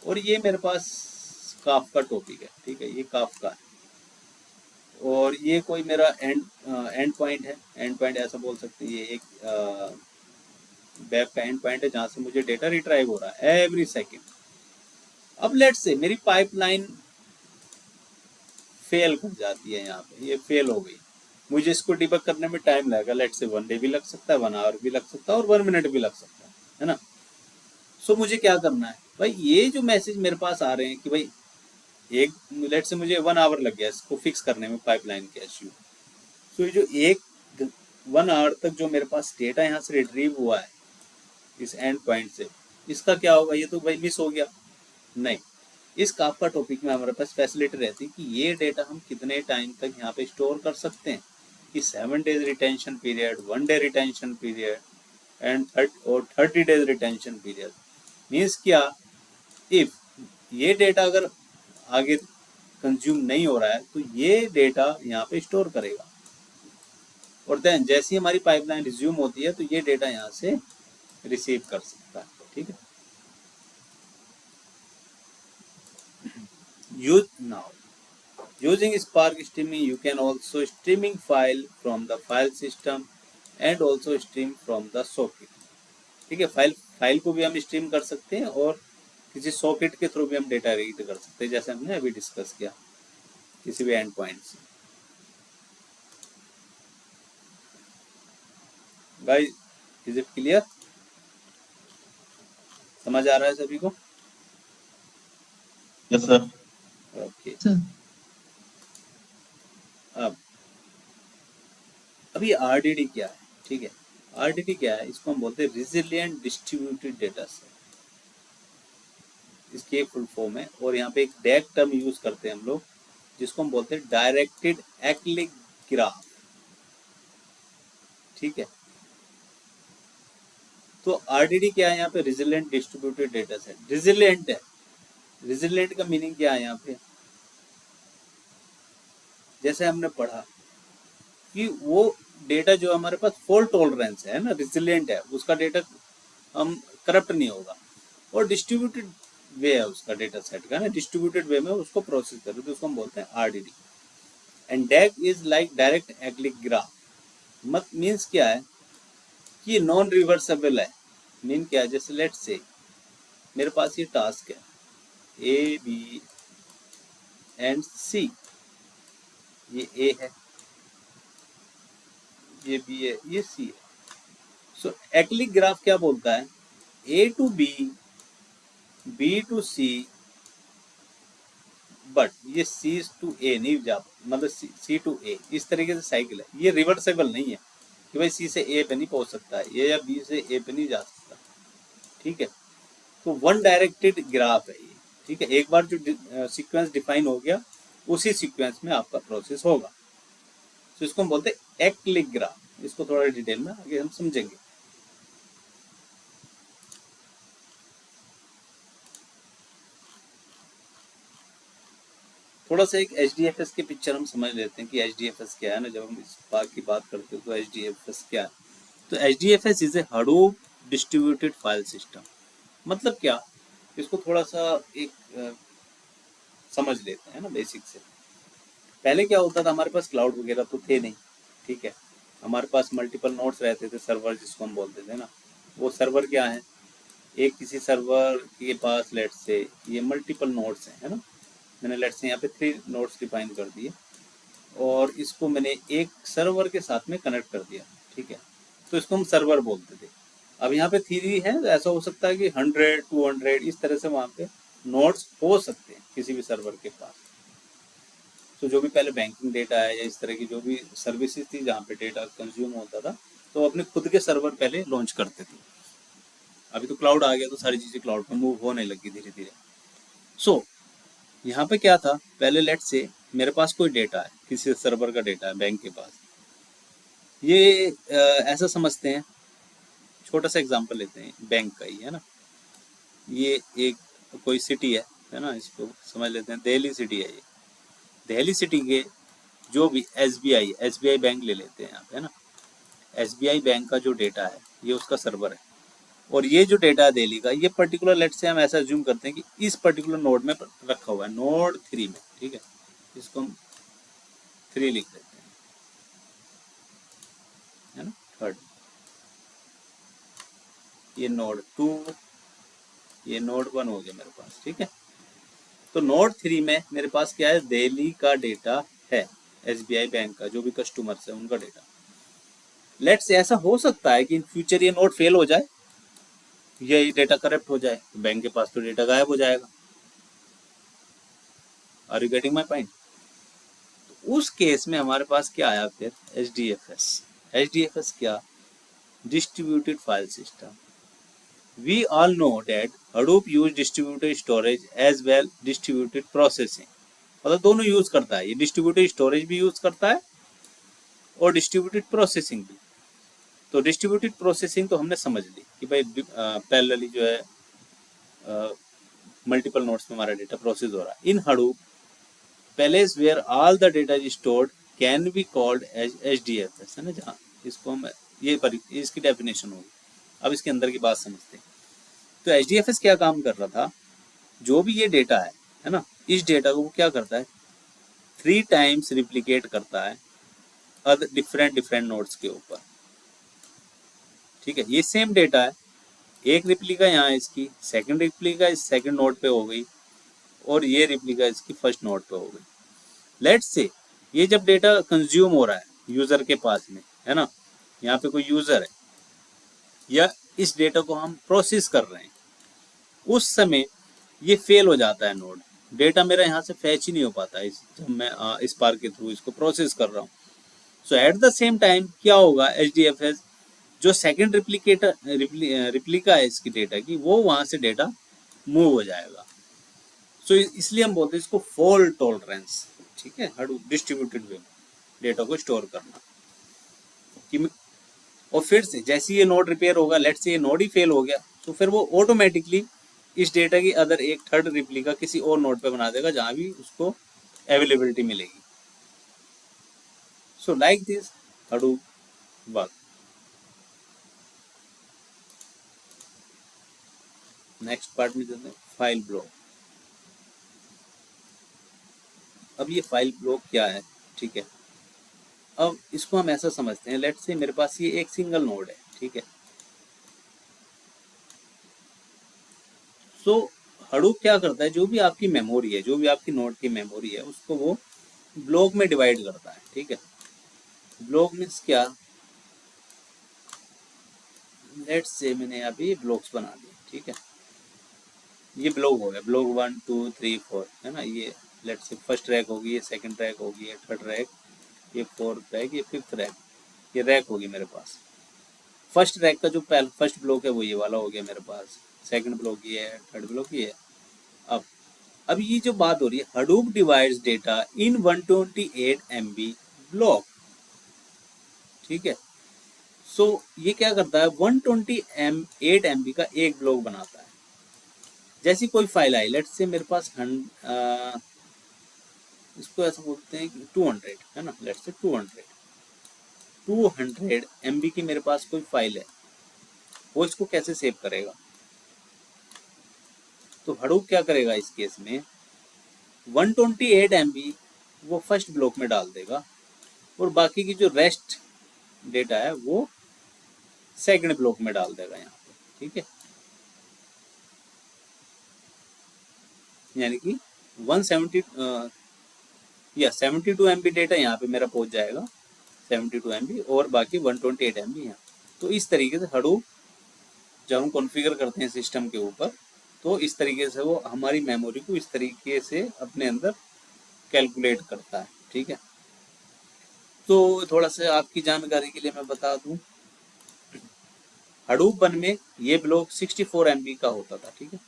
और ये मेरे पास काफका टॉपिक है, ठीक है, ये काफका है। और ये कोई मेरा एंड पॉइंट है, एंड पॉइंट ऐसा बोल सकते हैं, ये एक वेब का एंड पॉइंट है जहाँ से मुझे डेटा रिट्राइव हो रहा है एवरी सेकेंड। अब लेट्स से मेरी पाइपलाइन फेल कर जाती है, यहाँ पे ये फेल हो गई, मुझे इसको डिबग करने में टाइम लगेगा, लेट्स से 1 डे भी लग सकता है, 1 आवर भी लग सकता है और 1 मिनट भी लग सकता है ना। सो मुझे क्या करना है भाई, ये जो मैसेज मेरे पास आ रहे हैं कि भाई एक लेट से मुझे 1 आवर लग गया इसको फिक्स करने में पाइपलाइन के इश्यू, तो ये जो 1 आवर तक जो मेरे पास डेटा यहाँ से रिट्रीव हुआ है इस एंड पॉइंट से, इसका क्या होगा, ये तो भाई मिस हो गया नहीं। इस काफका टॉपिक में हमारे पास फैसिलिटी रहती है कि ये डेटा हम कितने टाइम तक यहाँ पे स्टोर कर सकते हैं, कि 7 days retention period, 1 day retention period and 30 days retention period. Means क्या, इफ ये डेटा अगर आगे कंज्यूम नहीं हो रहा है तो ये डेटा यहाँ पे स्टोर करेगा, और देन जैसी हमारी पाइपलाइन रिज्यूम होती है तो ये डेटा यहाँ से रिसीव कर सकता है। ठीक है, use now using Spark Streaming you can also streaming file from the file system and also stream from the socket। ठीक है, फाइल को भी हम स्ट्रीम कर सकते हैं और किसी सॉकेट के थ्रू भी हम डेटा रीड कर सकते हैं, जैसे हमने अभी डिस्कस किया किसी भी एंड पॉइंट से। Guys, is it clear? समझ आ रहा है सभी को? Yes sir. ओके, अब ये आरडीडी क्या है? ठीक है, आरडीडी क्या है? इसको हम बोलते हैं रिजिलिएंट डिस्ट्रीब्यूटेड डेटा सेट, इसकी एक फुल फॉर्म है। और यहाँ पे एक डैक टर्म यूज करते हैं हम लोग, जिसको हम बोलते हैं डायरेक्टेड एक्लिक ग्राफ। ठीक है, तो आरडीडी क्या है यहाँ पे? Resilient distributed data set. Resilient है, रिजिलिएंट का मीनिंग क्या है यहाँ पे? जैसे हमने पढ़ा कि वो डेटा जो हमारे पास फॉल्ट टॉलरेंस है ना, रिजिलिएंट है, उसका डेटा हम करप्ट नहीं होगा, और डिस्ट्रीब्यूटेड वे है उसका डेटा सेट का ना, डिस्ट्रीब्यूटेड वे में उसको प्रोसेस करो, तो उसको हम बोलते हैं RDD. And DAG is like direct acyclic graph. मत मीन्स क्या है कि नॉन रिवर्सेबल है। मीन क्या है? जैसे लेट्स से मेरे पास ये टास्क है ए बी एंड सी, ये ए है, ये बी है, ये सी है। सो एक्लिक ग्राफ क्या बोलता है? A to B, B to C, but ये सी टू ए नहीं जा, मतलब सी टू ए, इस तरीके से साइकिल है। ये रिवर्सेबल नहीं है कि भाई सी से ए पे नहीं पहुंच सकता है ये, या बी से ए पे नहीं जा सकता। ठीक है, तो वन डायरेक्टेड ग्राफ है ये। ठीक है, एक बार जो सीक्वेंस डिफाइन हो गया, उसी सीक्वेंस में आपका प्रोसेस होगा। तो इसको हम बोलते हैं एक्लिक ग्राफ। इसको थोड़ा डिटेल में आगे हम समझेंगे। थोड़ा सा एक HDFS की पिक्चर हम समझ लेते हैं कि HDFS क्या है ना। जब हम इस बात की बात करते हैं तो HDFS क्या है? तो HDFS is a Hadoop distributed file system. मतलब क्या, इसको थोड़ा सा एक समझ लेते हैं ना बेसिक से। पहले क्या होता था, हमारे पास क्लाउड वगैरह तो थे नहीं। ठीक है, हमारे पास मल्टीपल नोड्स रहते थे, सर्वर जिसको हम बोलते थे ना। वो सर्वर क्या है? एक किसी सर्वर के पास लेट से ये मल्टीपल नोड्स हैं, है ना। मैंने लेट से यहाँ पे 3 नोड्स डिफाइन कर दिए और इसको मैंने एक सर्वर के साथ में कनेक्ट कर दिया। ठीक है, तो इसको हम सर्वर बोलते थे। अब यहाँ पे 3 है, तो ऐसा हो सकता है कि 100, 200 इस तरह से वहाँ पे नोड्स हो सकते हैं किसी भी सर्वर के पास। तो जो भी पहले बैंकिंग डेटा है या इस तरह की जो भी सर्विसेज थी जहाँ पे डेटा कंज्यूम होता था, तो अपने खुद के सर्वर पहले लॉन्च करते थे। अभी तो क्लाउड आ गया तो सारी चीज़ें क्लाउड पर मूव होने लगी धीरे धीरे। सो यहाँ पे क्या था, पहले लेट से मेरे पास कोई डेटा है, किसी सर्वर का डेटा है बैंक के पास। ये ऐसा समझते हैं, छोटा सा एग्जांपल लेते हैं बैंक का ही, है ना। ये एक कोई सिटी है ना, इसको समझ लेते हैं दिल्ली सिटी है। ये दिल्ली सिटी के जो भी SBI बैंक ले लेते हैं यहाँ पे, है ना। SBI बैंक का जो डेटा है ये उसका सर्वर है, और ये जो डेटा है दिल्ली का, ये पर्टिकुलर लेट से हम ऐसा अज्यूम करते हैं कि इस पर्टिकुलर नोड में रखा हुआ है, नोड 3 में। ठीक है, इसको हम 3 लिख देते हैं, है ना, थर्ड। ये नोड 2, ये नोड 1 हो गया मेरे पास। ठीक है, तो नोड 3 में मेरे पास क्या है? दिल्ली का डेटा है, SBI बैंक का जो भी कस्टमर्स है उनका डेटा। लेट्स ऐसा हो सकता है कि इन फ्यूचर ये नोड फेल हो जाए, ये डेटा करप्ट हो जाए, तो बैंक के पास तो डेटा गायब हो जाएगा। Are you getting my point? तो उस केस में हमारे पास क्या आया फिर? HDFS। HDFS क्या? Distributed file system. We all know that Hadoop use distributed storage as well distributed processing. मतलब दोनों यूज करता है, ये डिस्ट्रीब्यूटेड स्टोरेज भी यूज करता है और डिस्ट्रीब्यूटेड प्रोसेसिंग भी। तो डिस्ट्रीब्यूटेड प्रोसेसिंग तो हमने समझ ली कि भाई पैरेलली जो है मल्टीपल नोड्स में हमारा डेटा प्रोसेस हो रहा है। In Hadoop place where all the data is stored can be called as HDFS, है ना, जहाँ इसको हम इसकी डेफिनेशन होगी। अब इसके अंदर की बात समझते हैं। तो HDFS क्या काम कर रहा था, जो भी ये डेटा है ना, इस डेटा को वो क्या करता है, 3 टाइम्स रिप्लिकेट करता है अदर डिफरेंट नोड्स के ऊपर। ठीक है, ये सेम डेटा है, एक रिप्लिका यहाँ इसकी, सेकंड रिप्लिका इस सेकंड नोड पे हो गई और ये रिप्लिका इसकी फर्स्ट नोड पे हो गई। लेट्स से ये जब डेटा कंज्यूम हो रहा है यूजर के पास में, है ना, यहाँ पे कोई यूजर है या इस डेटा को हम प्रोसेस कर रहे हैं, उस समय ये फेल हो जाता है नोड, डेटा मेरा यहाँ से फैच ही नहीं हो पाता है जब मैं इस पार के थ्रू इसको प्रोसेस कर रहा हूँ। सो एट द सेम टाइम क्या होगा, HDFS जो सेकंड रिप्लिका है इसकी डेटा की, वो वहां से डेटा मूव हो जाएगा। सो इसलिए हम बोलते हैं इसको फॉल्ट टॉलरेंस। ठीक है, हडूप डिस्ट्रीब्यूटेड वे में डेटा को स्टोर करना कि, और फिर से जैसे ये नोड रिपेयर होगा, लेट से ये नोड ही फेल हो गया, तो फिर वो ऑटोमेटिकली इस डेटा की अदर एक थर्ड रिप्लिका किसी और नोड पे बना देगा जहां भी उसको अवेलेबिलिटी मिलेगी। So like this Hadoop work. Next part में चलते हैं, फाइल ब्लॉक। अब ये फाइल ब्लॉक क्या है, ठीक है, अब इसको हम ऐसा समझते हैं, लेट्स से मेरे पास ये एक सिंगल नोड है, ठीक है। सो हडूप क्या करता है, जो भी आपकी मेमोरी है, जो भी आपकी नोड की मेमोरी है, उसको वो ब्लॉक में डिवाइड करता है। ठीक है, ब्लॉक मीन्स क्या, लेट्स से मैंने यहाँ पे ब्लॉक्स बना दिए, ठीक है, ये ब्लॉक हो गया, ब्लॉक 1 2 3 4, है ना, ये लेट्स से फर्स्ट रैक होगी, ये सेकंड रैक होगी, ये थर्ड रैक, ये फोर्थ रैक, ये फिफ्थ रैक, ये रैक होगी मेरे पास। फर्स्ट रैक का जो फर्स्ट ब्लॉक है वो ये वाला हो गया मेरे पास, सेकंड ब्लॉक ये है, थर्ड ब्लॉक ये है। अब ये जो बात हो रही है, हडूप डिवाइड्स डेटा इन 128 MB ब्लॉक। ठीक है, सो ये क्या करता है, 128 MB का एक ब्लॉक बनाता है। जैसी कोई फाइल आई, लेट्स से मेरे पास इसको ऐसा बोलते हैं कि 200, है ना, लेट्स से 200 MB की मेरे पास कोई फाइल है, वो इसको कैसे सेव करेगा, तो हडूप क्या करेगा इस केस में, 128 MB वो फर्स्ट ब्लॉक में डाल देगा और बाकी की जो रेस्ट डेटा है वो सेकंड ब्लॉक में डाल देगा यहाँ पे। ठीक है, यानी कि 72 MB डेटा यहाँ पे मेरा पहुंच जाएगा, 72 MB, और बाकी 128 MB यहाँ। तो इस तरीके से हडूप जब हम कॉन्फ़िगर करते हैं सिस्टम के ऊपर, तो इस तरीके से वो हमारी मेमोरी को इस तरीके से अपने अंदर कैलकुलेट करता है। ठीक है, तो थोड़ा सा आपकी जानकारी के लिए मैं बता दूं, हडूप 1 में ये ब्लॉक 64 MB का होता था। ठीक है,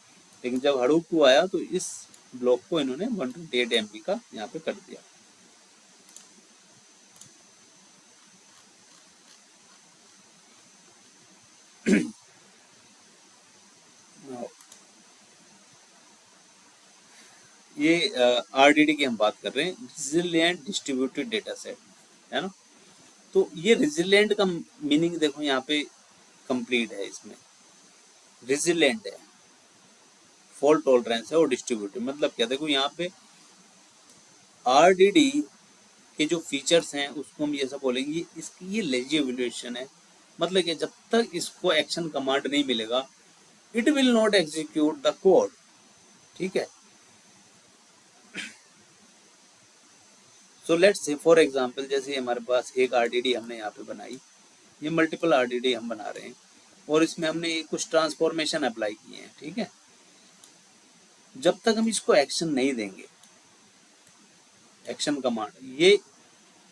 लेकिन जब हडूप 2 आया तो इस ब्लॉक को इन्होंने 128 MB का यहाँ पे कर दिया। ये RDD की हम बात कर रहे हैं, रिजिलिएंट डिस्ट्रीब्यूटेड डेटा सेट, है ना। तो ये रिजिलिएंट का मीनिंग देखो यहाँ पे कंप्लीट है, इसमें रिजिलिएंट है, फॉल्ट टॉलरेंस है और डिस्ट्रीब्यूटेड। मतलब क्या, देखो यहाँ पे RDD के जो फीचर्स हैं उसको हम ये सब बोलेंगे, इसकी ये लेजी एवोल्यूशन है। मतलब कि जब तक इसको एक्शन कमांड नहीं मिलेगा, it will not execute the code. ठीक है, so let's say for example, जैसे हमारे पास एक RDD हमने यहाँ पे बनाई, ये मल्टीपल RDD हम बना रहे हैं और इसमें हमने कुछ ट्रांसफॉर्मेशन अप्लाई किए हैं। ठीक है, जब तक हम इसको एक्शन नहीं देंगे, एक्शन कमांड, ये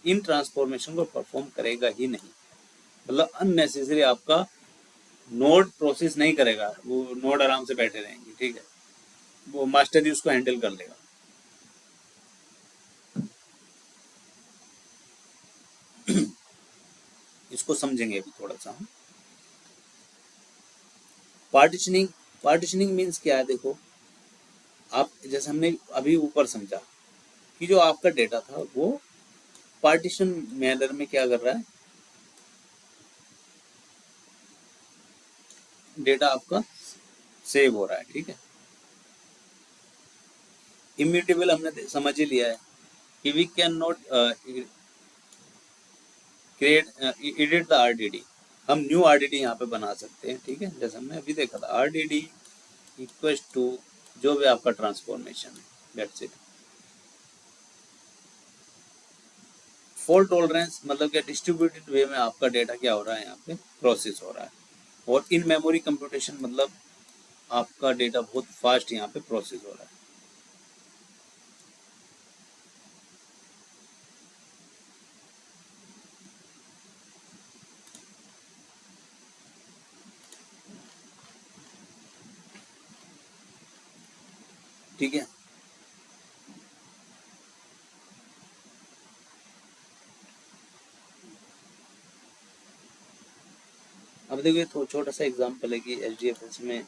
इन ट्रांसफॉर्मेशन को परफॉर्म करेगा ही नहीं। मतलब अननेसेसरी आपका नोड प्रोसेस नहीं करेगा, वो नोड आराम से बैठे रहेंगे, ठीक है, वो मास्टर ही उसको हैंडल कर लेगा। इसको समझेंगे अभी थोड़ा सा हम। पार्टीशनिंग, पार्टीशनिंग मीन्स क्या है, देखो आप जैसे हमने अभी ऊपर समझा कि जो आपका डेटा था वो पार्टीशन मैनर में क्या कर रहा है, डेटा आपका सेव हो रहा है, ठीक है। इम्यूटेबल हमने समझ ही लिया है कि we can not create edit the RDD, हम न्यू आरडीडी यहाँ पे बना सकते हैं, ठीक है, जैसे हमने अभी देखा था आरडीडी इक्वल टू जो भी आपका ट्रांसफॉर्मेशन है, दैट्स इट। फॉल्ट टॉलरेंस मतलब क्या, डिस्ट्रीब्यूटेड वे में आपका डेटा क्या हो रहा है, यहाँ पे प्रोसेस हो रहा है। और इन मेमोरी कंप्यूटेशन मतलब आपका डेटा बहुत फास्ट यहाँ पे प्रोसेस हो रहा है। ठीक है, अब देखिए तो छोटा सा एग्जांपल है कि एचडीएफएस में,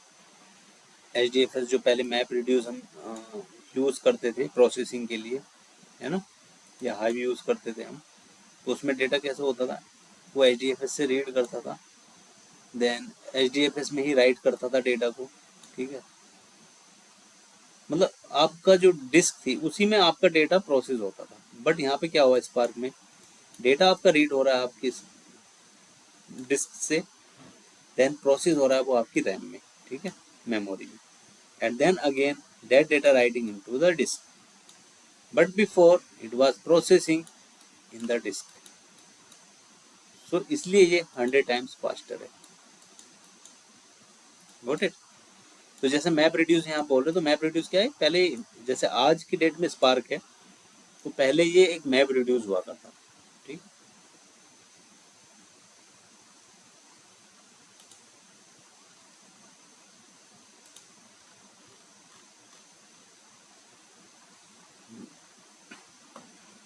एचडीएफएस जो पहले मैप रिड्यूस हम यूज करते थे प्रोसेसिंग के लिए, है ना, या हाइव यूज करते थे हम, तो उसमें डेटा कैसे होता था, वो एचडीएफएस से रीड करता था, देन एचडीएफएस में ही राइट करता था डेटा को, ठीक है। मतलब आपका जो डिस्क थी उसी में आपका डेटा प्रोसेस होता था, बट यहाँ पे क्या हुआ, स्पार्क में डेटा आपका रीड हो रहा है आपकी डिस्क से, देन प्रोसेस हो रहा है वो आपकी रैम में, ठीक है, मेमोरी में, and then again that data writing into the disk, but before it was processing in the disk, so इसलिए ये 100 times faster है। Got it? तो जैसे मैप रिड्यूस यहाँ बोल रहे, तो मैप रिड्यूस क्या है, पहले जैसे आज की डेट में स्पार्क है, तो पहले ये एक मैप रिड्यूस हुआ करता, ठीक।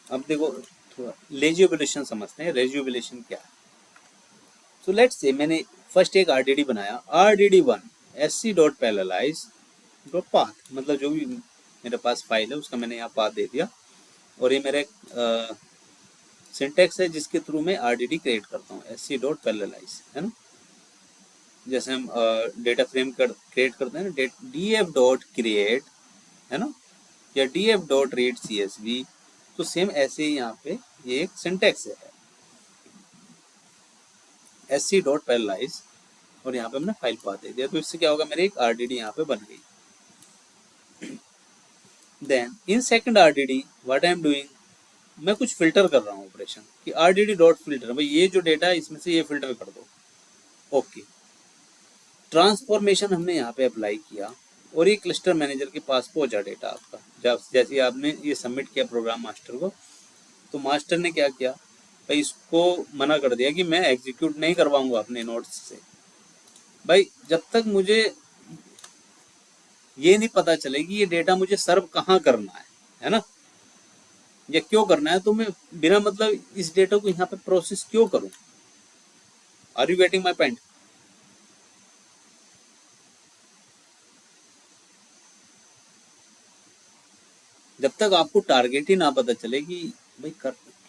अब देखो थोड़ा रेज्यूबिलेशन समझते हैं, रेज्यूबिलेशन क्या है। तो लेट्स से मैंने फर्स्ट एक आरडीडी बनाया, RDD1 sc.parallelize डॉट पाथ, मतलब जो भी मेरे पास फाइल है उसका मैंने यहाँ पाथ दे दिया, और ये मेरा सिंटेक्स है जिसके थ्रू मैं आरडीडी क्रिएट करता हूँ, sc.parallelize, है ना। जैसे हम डेटा फ्रेम क्रिएट करते हैं ना, df डॉट क्रिएट, है ना, या df डॉट रीड csv, तो सेम ऐसे ही यहाँ पे ये एक सिंटेक्स है, sc.parallelize, और यहाँ पे हमने फाइल पाथ दे दिया, तो इससे क्या होगा, मेरे एक आरडीडी यहाँ पे बन गई। Then in second RDD what I am doing, मैं कुछ फिल्टर कर रहा हूँ ऑपरेशन कि आरडीडी डॉट फिल्टर, भाई ये जो डेटा है इसमें से ये फिल्टर कर दो, ओके। ट्रांसफॉर्मेशन हमने यहाँ पे अप्लाई किया, और ये क्लस्टर मैनेजर के पास पहुंचा डेटा आपका, जब जैसे आपने ये सबमिट किया प्रोग्राम मास्टर को, तो मास्टर ने क्या किया भाई, इसको मना कर दिया कि मैं एग्जीक्यूट नहीं करवाऊंगा अपने नोट्स से, भाई जब तक मुझे ये नहीं पता चले कि ये डेटा मुझे सर्व कहाँ करना है ना, या क्यों करना है, तो मैं बिना मतलब इस डेटा को यहाँ पे प्रोसेस क्यों करूं। Are you getting my point? जब तक आपको टारगेट ही ना पता चले कि भाई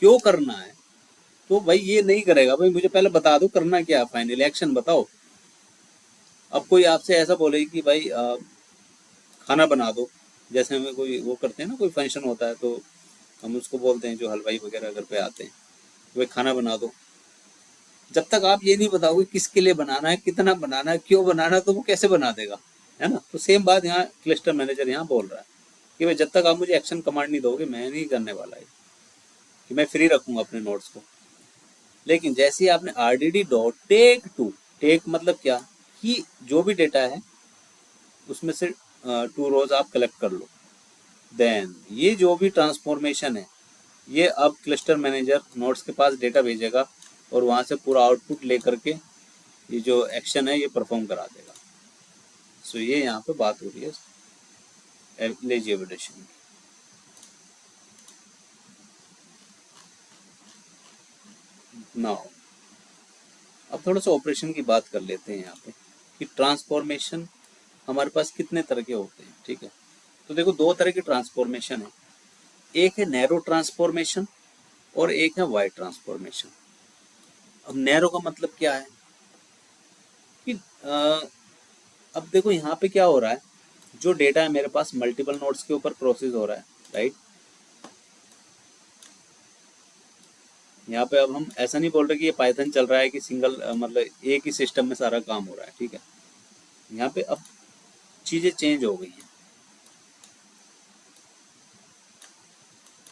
क्यों करना है, तो भाई ये नहीं करेगा, भाई मुझे पहले बता दो करना क्या है, फाइनल एक्शन बताओ। अब कोई आपसे ऐसा बोले कि भाई खाना बना दो, जैसे हमें कोई वो करते हैं ना, कोई फंक्शन होता है तो हम उसको बोलते हैं, जो हलवाई वगैरह घर पे आते हैं, भाई खाना बना दो, जब तक आप ये नहीं बताओगे किसके लिए बनाना है, कितना बनाना है, क्यों बनाना है, तो वो कैसे बना देगा, है ना। तो सेम बात यहाँ क्लस्टर मैनेजर यहाँ बोल रहा है कि भाई जब तक आप मुझे एक्शन कमांड नहीं दोगे, मैं नहीं करने वाला है, कि मैं फ्री रखूंगा अपने नोट्स को। लेकिन जैसे ही आपने RDD dot take two, take मतलब क्या, कि जो भी डेटा है उसमें से 2 रोज आप कलेक्ट कर लो, देन ये जो भी ट्रांसफॉर्मेशन है ये अब क्लस्टर मैनेजर नोट्स के पास डेटा भेजेगा, और वहां से पूरा आउटपुट लेकर के ये जो एक्शन है ये परफॉर्म करा देगा। सो ये यहाँ पे बात हो रही है लेजी एवोल्यूशन की। नाउ अब थोड़ा सा ऑपरेशन की बात कर लेते हैं यहाँ पे कि ट्रांसफॉर्मेशन हमारे पास कितने तरह के होते हैं। ठीक है, तो देखो दो तरह की ट्रांसफॉर्मेशन है, एक है नैरो ट्रांसफॉर्मेशन और एक है वाइड ट्रांसफॉर्मेशन। अब नैरो का मतलब क्या है कि अब देखो यहाँ पे क्या हो रहा है, जो डेटा है मेरे पास मल्टीपल नोड्स के ऊपर प्रोसेस हो रहा है, राइट। यहाँ पे अब हम ऐसा नहीं बोल रहे कि ये पाइथन चल रहा है कि सिंगल मतलब एक ही सिस्टम में सारा काम हो रहा है। ठीक है, यहाँ पे अब चीजें चेंज हो गई हैं।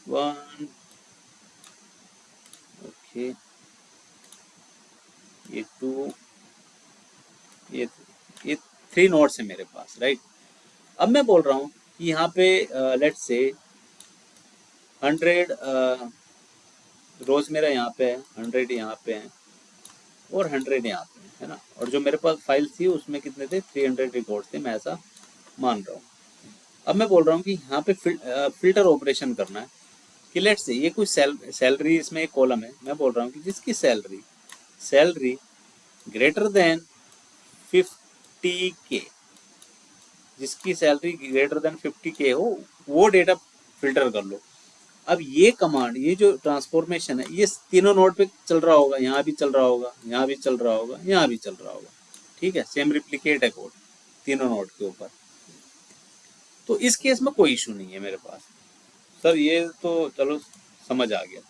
1 ओके, ये 2, ये 3 नोड्स है मेरे पास, राइट। अब मैं बोल रहा हूँ कि यहाँ पे लेट्स से 100 रोज मेरा यहाँ पे है, 100 यहाँ पे है और 100 यहाँ पे है ना। और जो मेरे पास फाइल थी उसमें कितने थे, 300 रिकॉर्ड्स थे, मैं ऐसा मान रहा हूँ। अब मैं बोल रहा हूँ कि यहाँ पे फिल्टर ऑपरेशन करना है कि लेट्स से ये कोई सैलरी इसमें एक कॉलम है, मैं बोल रहा हूँ कि जिसकी सैलरी ग्रेटर देन 50K, जिसकी सैलरी ग्रेटर देन 50K हो, वो डेटा फिल्टर कर लो। अब ये कमांड, ये जो ट्रांसफॉर्मेशन है, ये तीनों नोड पे चल रहा होगा, यहाँ भी चल रहा होगा, यहाँ भी चल रहा होगा, यहाँ भी चल रहा होगा। ठीक है, सेम रिप्लिकेट है कोड तीनों नोड के ऊपर। तो इस केस में कोई इशू नहीं है मेरे पास। सर ये तो चलो समझ आ गया।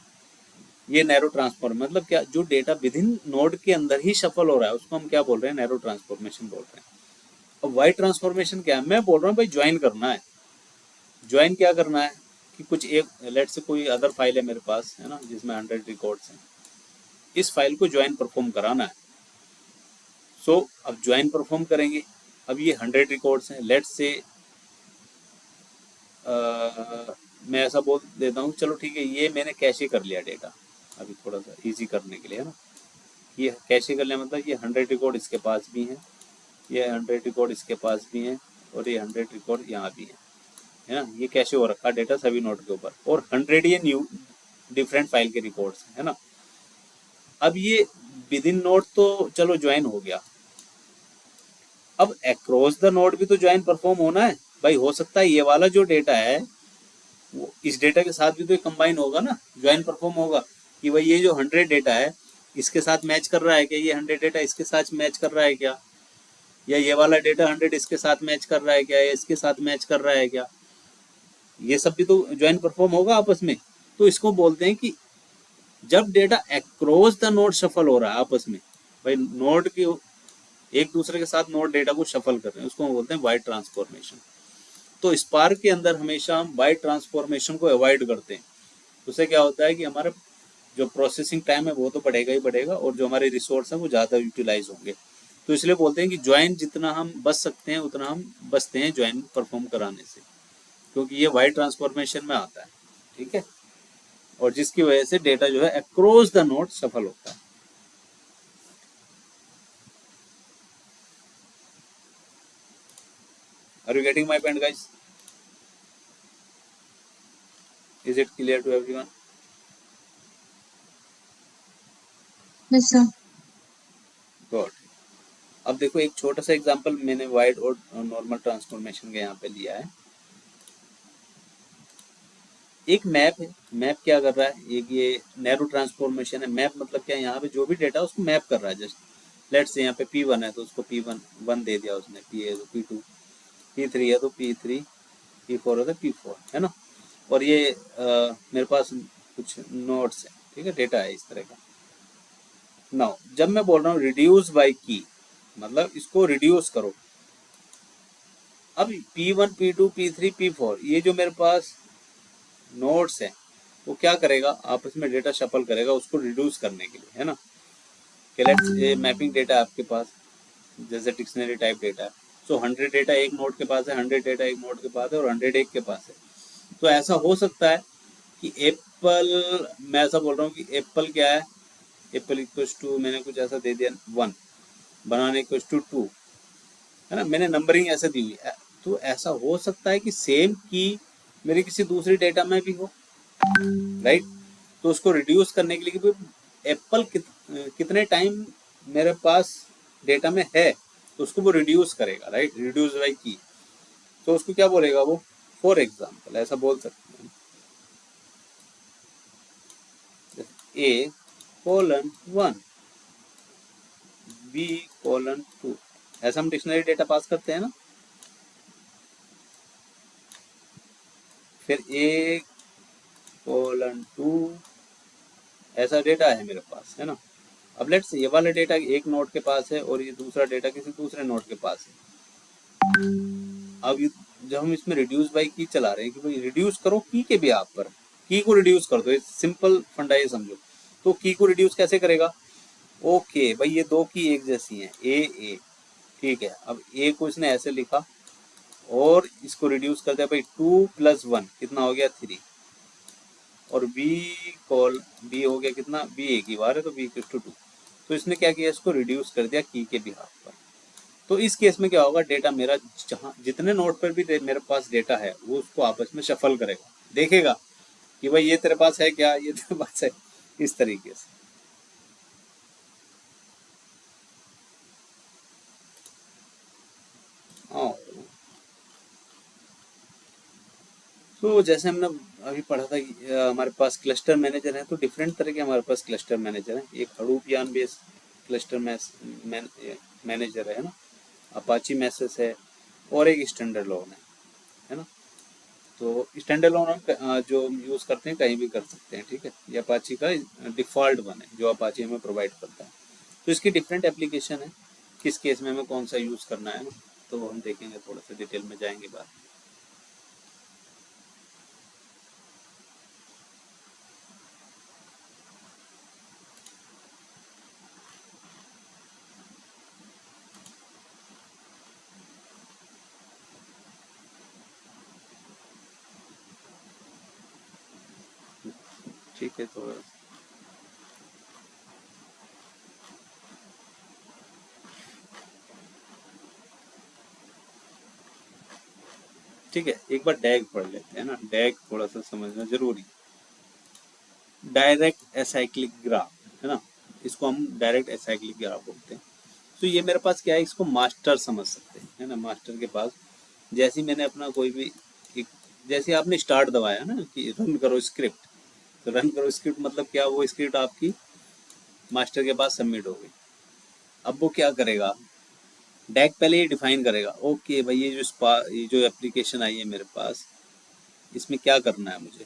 ये नैरो ट्रांसफॉर्म मतलब क्या, जो डेटा विद इन नोड के अंदर ही शफल हो रहा है उसको हम क्या बोल रहे हैं, नैरो ट्रांसफॉर्मेशन बोल रहे हैं। अब वाइड ट्रांसफॉर्मेशन क्या है, मैं बोल रहा हूँ भाई ज्वाइन करना है। ज्वाइन क्या करना है कि कुछ एक लेट से कोई अदर फाइल है मेरे पास, है ना, जिसमें 100 रिकॉर्ड्स हैं, इस फाइल को ज्वाइन परफॉर्म कराना है। सो अब ज्वाइन परफॉर्म करेंगे। अब ये 100 रिकॉर्ड्स हैं, लेट से मैं ऐसा बोल देता हूँ, चलो ठीक है, ये मैंने कैशे कर लिया डेटा, अभी थोड़ा सा इजी करने के लिए, है ना। ये कैशे कर लिया मतलब ये 100 रिकॉर्ड इसके पास भी हैं, ये 100 रिकॉर्ड इसके पास भी हैं और ये 100 रिकॉर्ड यहाँ भी है ना। ये कैशे हो रखा डेटा सभी नोड के ऊपर, और 100 ये न्यू डिफरेंट फाइल के रिकॉर्ड्स है ना। अब ये विद इन नोड तो चलो ज्वाइन हो गया, अब अक्रॉस द नोड भी तो ज्वाइन परफॉर्म होना है भाई। हो सकता है ये वाला जो डेटा है वो इस डेटा के साथ भी तो कंबाइन होगा ना, ज्वाइन परफॉर्म होगा कि भाई ये जो 100 डेटा है इसके साथ मैच कर रहा है क्या, ये 100 डेटा इसके साथ मैच कर रहा है क्या, या ये वाला डेटा 100 इसके साथ मैच कर रहा है क्या, या इसके साथ मैच कर रहा है क्या, ये सब भी तो ज्वाइन परफॉर्म होगा आपस में। तो इसको बोलते हैं कि जब data across the node shuffle हो रहा है आपस में, भाई नोड के एक दूसरे के साथ नोड डेटा को शफल कर रहे हैं, उसको हम बोलते हैं वाइड ट्रांसफॉर्मेशन। तो स्पार्क के अंदर हमेशा हम वाइड ट्रांसफॉर्मेशन को अवॉइड करते हैं। उससे क्या होता है कि हमारा जो प्रोसेसिंग टाइम है वो तो बढ़ेगा ही बढ़ेगा, और जो हमारे रिसोर्स हैं वो ज़्यादा यूटिलाइज होंगे। तो इसलिए बोलते हैं कि ज्वाइन जितना हम बच सकते हैं उतना हम बचते हैं ज्वाइन परफॉर्म कराने से, क्योंकि ये वाइड ट्रांसफॉर्मेशन में आता है। ठीक है, और जिसकी वजह से डेटा जो है अक्रॉस द नोड सफल होता है। Are you getting my point, guys? Is it clear to everyone? Yes, sir. Good. अब देखो एक छोटा सा एग्जांपल मैंने वाइड और नॉर्मल ट्रांसफॉर्मेशन का यहाँ पे लिया है। एक मैप है, मैप क्या कर रहा है, एक ये नैरो ट्रांसफॉर्मेशन है। मैप मतलब क्या है, यहाँ पे जो भी डेटा है उसको मैप कर रहा है। जस्ट लेट्स से यहाँ पे P1 है तो उसको P1 दे दिया उसने, P है तो P2, P3 है तो P3, P4 है तो P4, है ना। और ये मेरे पास कुछ नोट्स है, ठीक है, डेटा है इस तरह का। नाउ जब मैं बोल रहा हूँ रिड्यूस बाय की, मतलब इसको रिड्यूस करो। अब P1, P2, P3, P4 ये जो मेरे पास नोड्स है वो क्या करेगा, आपस में डेटा शफल करेगा उसको रिड्यूस करने के लिए, है ना। कि लेट्स ये मैपिंग डेटा है आपके पास, जैसे डिक्शनरी टाइप डेटा है। सो 100 डेटा एक नोड के पास है, 100 डेटा एक नोड के पास है और 100 एक के पास है। तो ऐसा हो सकता है कि एप्पल, मैं ऐसा बोल रहा हूँ कि एप्पल क्या है, एप्पल इक्वल्स टू मैंने कुछ ऐसा दे दिया 1, बनाने को टू 2, है ना, मैंने नंबरिंग ऐसे दी हुई है। तो ऐसा हो सकता है कि सेम की मेरे किसी दूसरी डेटा में भी हो, राइट। तो उसको रिड्यूस करने के लिए कि एप्पल कितने टाइम मेरे पास डेटा में है, तो उसको वो रिड्यूस करेगा, राइट, रिड्यूस बाई की। तो उसको क्या बोलेगा वो, फॉर एग्जाम्पल ऐसा बोल सकते हैं, A:1 B:2, ऐसा हम डिक्शनरी डेटा पास करते हैं ना। फिर A:2 ऐसा डेटा है मेरे पास, है ना। अब लेट्स ये वाला डेटा एक नोड के पास है और ये दूसरा डेटा किसी दूसरे नोड के पास है। अब जब हम इसमें रिड्यूस बाई की चला रहे हैं कि भाई रिड्यूस करो की के भी आप पर, की को रिड्यूस कर दो, सिंपल फंडा ये समझो। तो की को रिड्यूस कैसे करेगा, ओके भाई ये दो की एक जैसी हैं, ए, ठीक है। अब ए को इसने ऐसे लिखा और इसको रिड्यूस कर दिया भाई 2 + 1 कितना हो गया 3, और बी हो गया कितना, बी एक ही बार है तो बी = 2। तो इसने क्या किया, इसको रिड्यूस कर दिया की के बिहाफ पर। तो इस केस में क्या होगा, डेटा मेरा जहां जितने नोड पर भी मेरे पास डेटा है वो उसको आपस में शफल करेगा, देखेगा कि भाई ये तेरे पास है क्या, ये तेरे पास है, इस तरीके से। हाँ, तो जैसे हमने अभी पढ़ा था कि हमारे पास क्लस्टर मैनेजर है, तो डिफरेंट तरह के हमारे पास क्लस्टर मैनेजर है। एक हडूप बेस्ड क्लस्टर मैनेजर है ना, अपाची मैसेज है, और एक स्टैंडर्ड लोन है ना। तो स्टैंडर्ड लोन हम जो यूज़ करते हैं कहीं भी कर सकते हैं, ठीक है। ये अपाची का डिफ़ॉल्ट वन है जो अपाची हमें प्रोवाइड करता है। तो इसकी डिफरेंट एप्लीकेशन है, किस केस में हमें कौन सा यूज़ करना है ना, तो हम देखेंगे, थोड़ा सा डिटेल में जाएंगे बात। ठीक है, तो ठीक है, एक बार डैग पढ़ लेते हैं ना, डैग थोड़ा सा समझना जरूरी। डायरेक्ट एसाइक्लिक ग्राफ, है ना, इसको हम डायरेक्ट एसाइक्लिक ग्राफ बोलते हैं। तो ये मेरे पास क्या है, इसको मास्टर समझ सकते हैं, है ना। मास्टर के पास जैसे ही मैंने अपना कोई भी एक, जैसे आपने स्टार्ट दबाया ना कि रन करो स्क्रिप्ट, तो रन करो स्क्रिप्ट मतलब क्या, वो स्क्रिप्ट आपकी मास्टर के पास सबमिट हो गई। अब वो क्या करेगा, डैग पहले ये डिफाइन करेगा, ओके भाई ये जो एप्लीकेशन आई है मेरे पास, इसमें क्या करना है मुझे,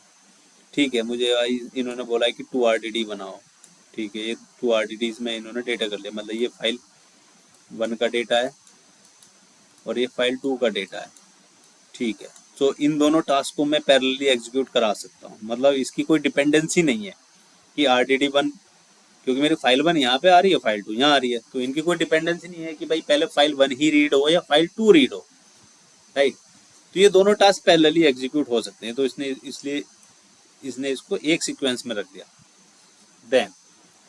ठीक है। मुझे इन्होंने बोला है कि 2 RDD बनाओ, ठीक है। ये 2 RDDs में इन्होंने डेटा कर लिया, मतलब ये फाइल 1 का डेटा है और ये फाइल 2 का डेटा है, ठीक है। तो इन दोनों टास्क को मैं पैरेलली एग्जीक्यूट करा सकता हूँ, मतलब इसकी कोई डिपेंडेंसी नहीं है कि RDD1, क्योंकि मेरी फाइल 1 यहाँ पे आ रही है, फाइल 2 यहाँ आ रही है, तो इनकी कोई डिपेंडेंसी नहीं है कि भाई पहले फाइल 1 ही रीड हो या फाइल 2 रीड हो, राइट। तो ये दोनों टास्क पैरेलली एग्जीक्यूट हो सकते हैं, तो इसने इसको एक सीक्वेंस में रख दिया। देन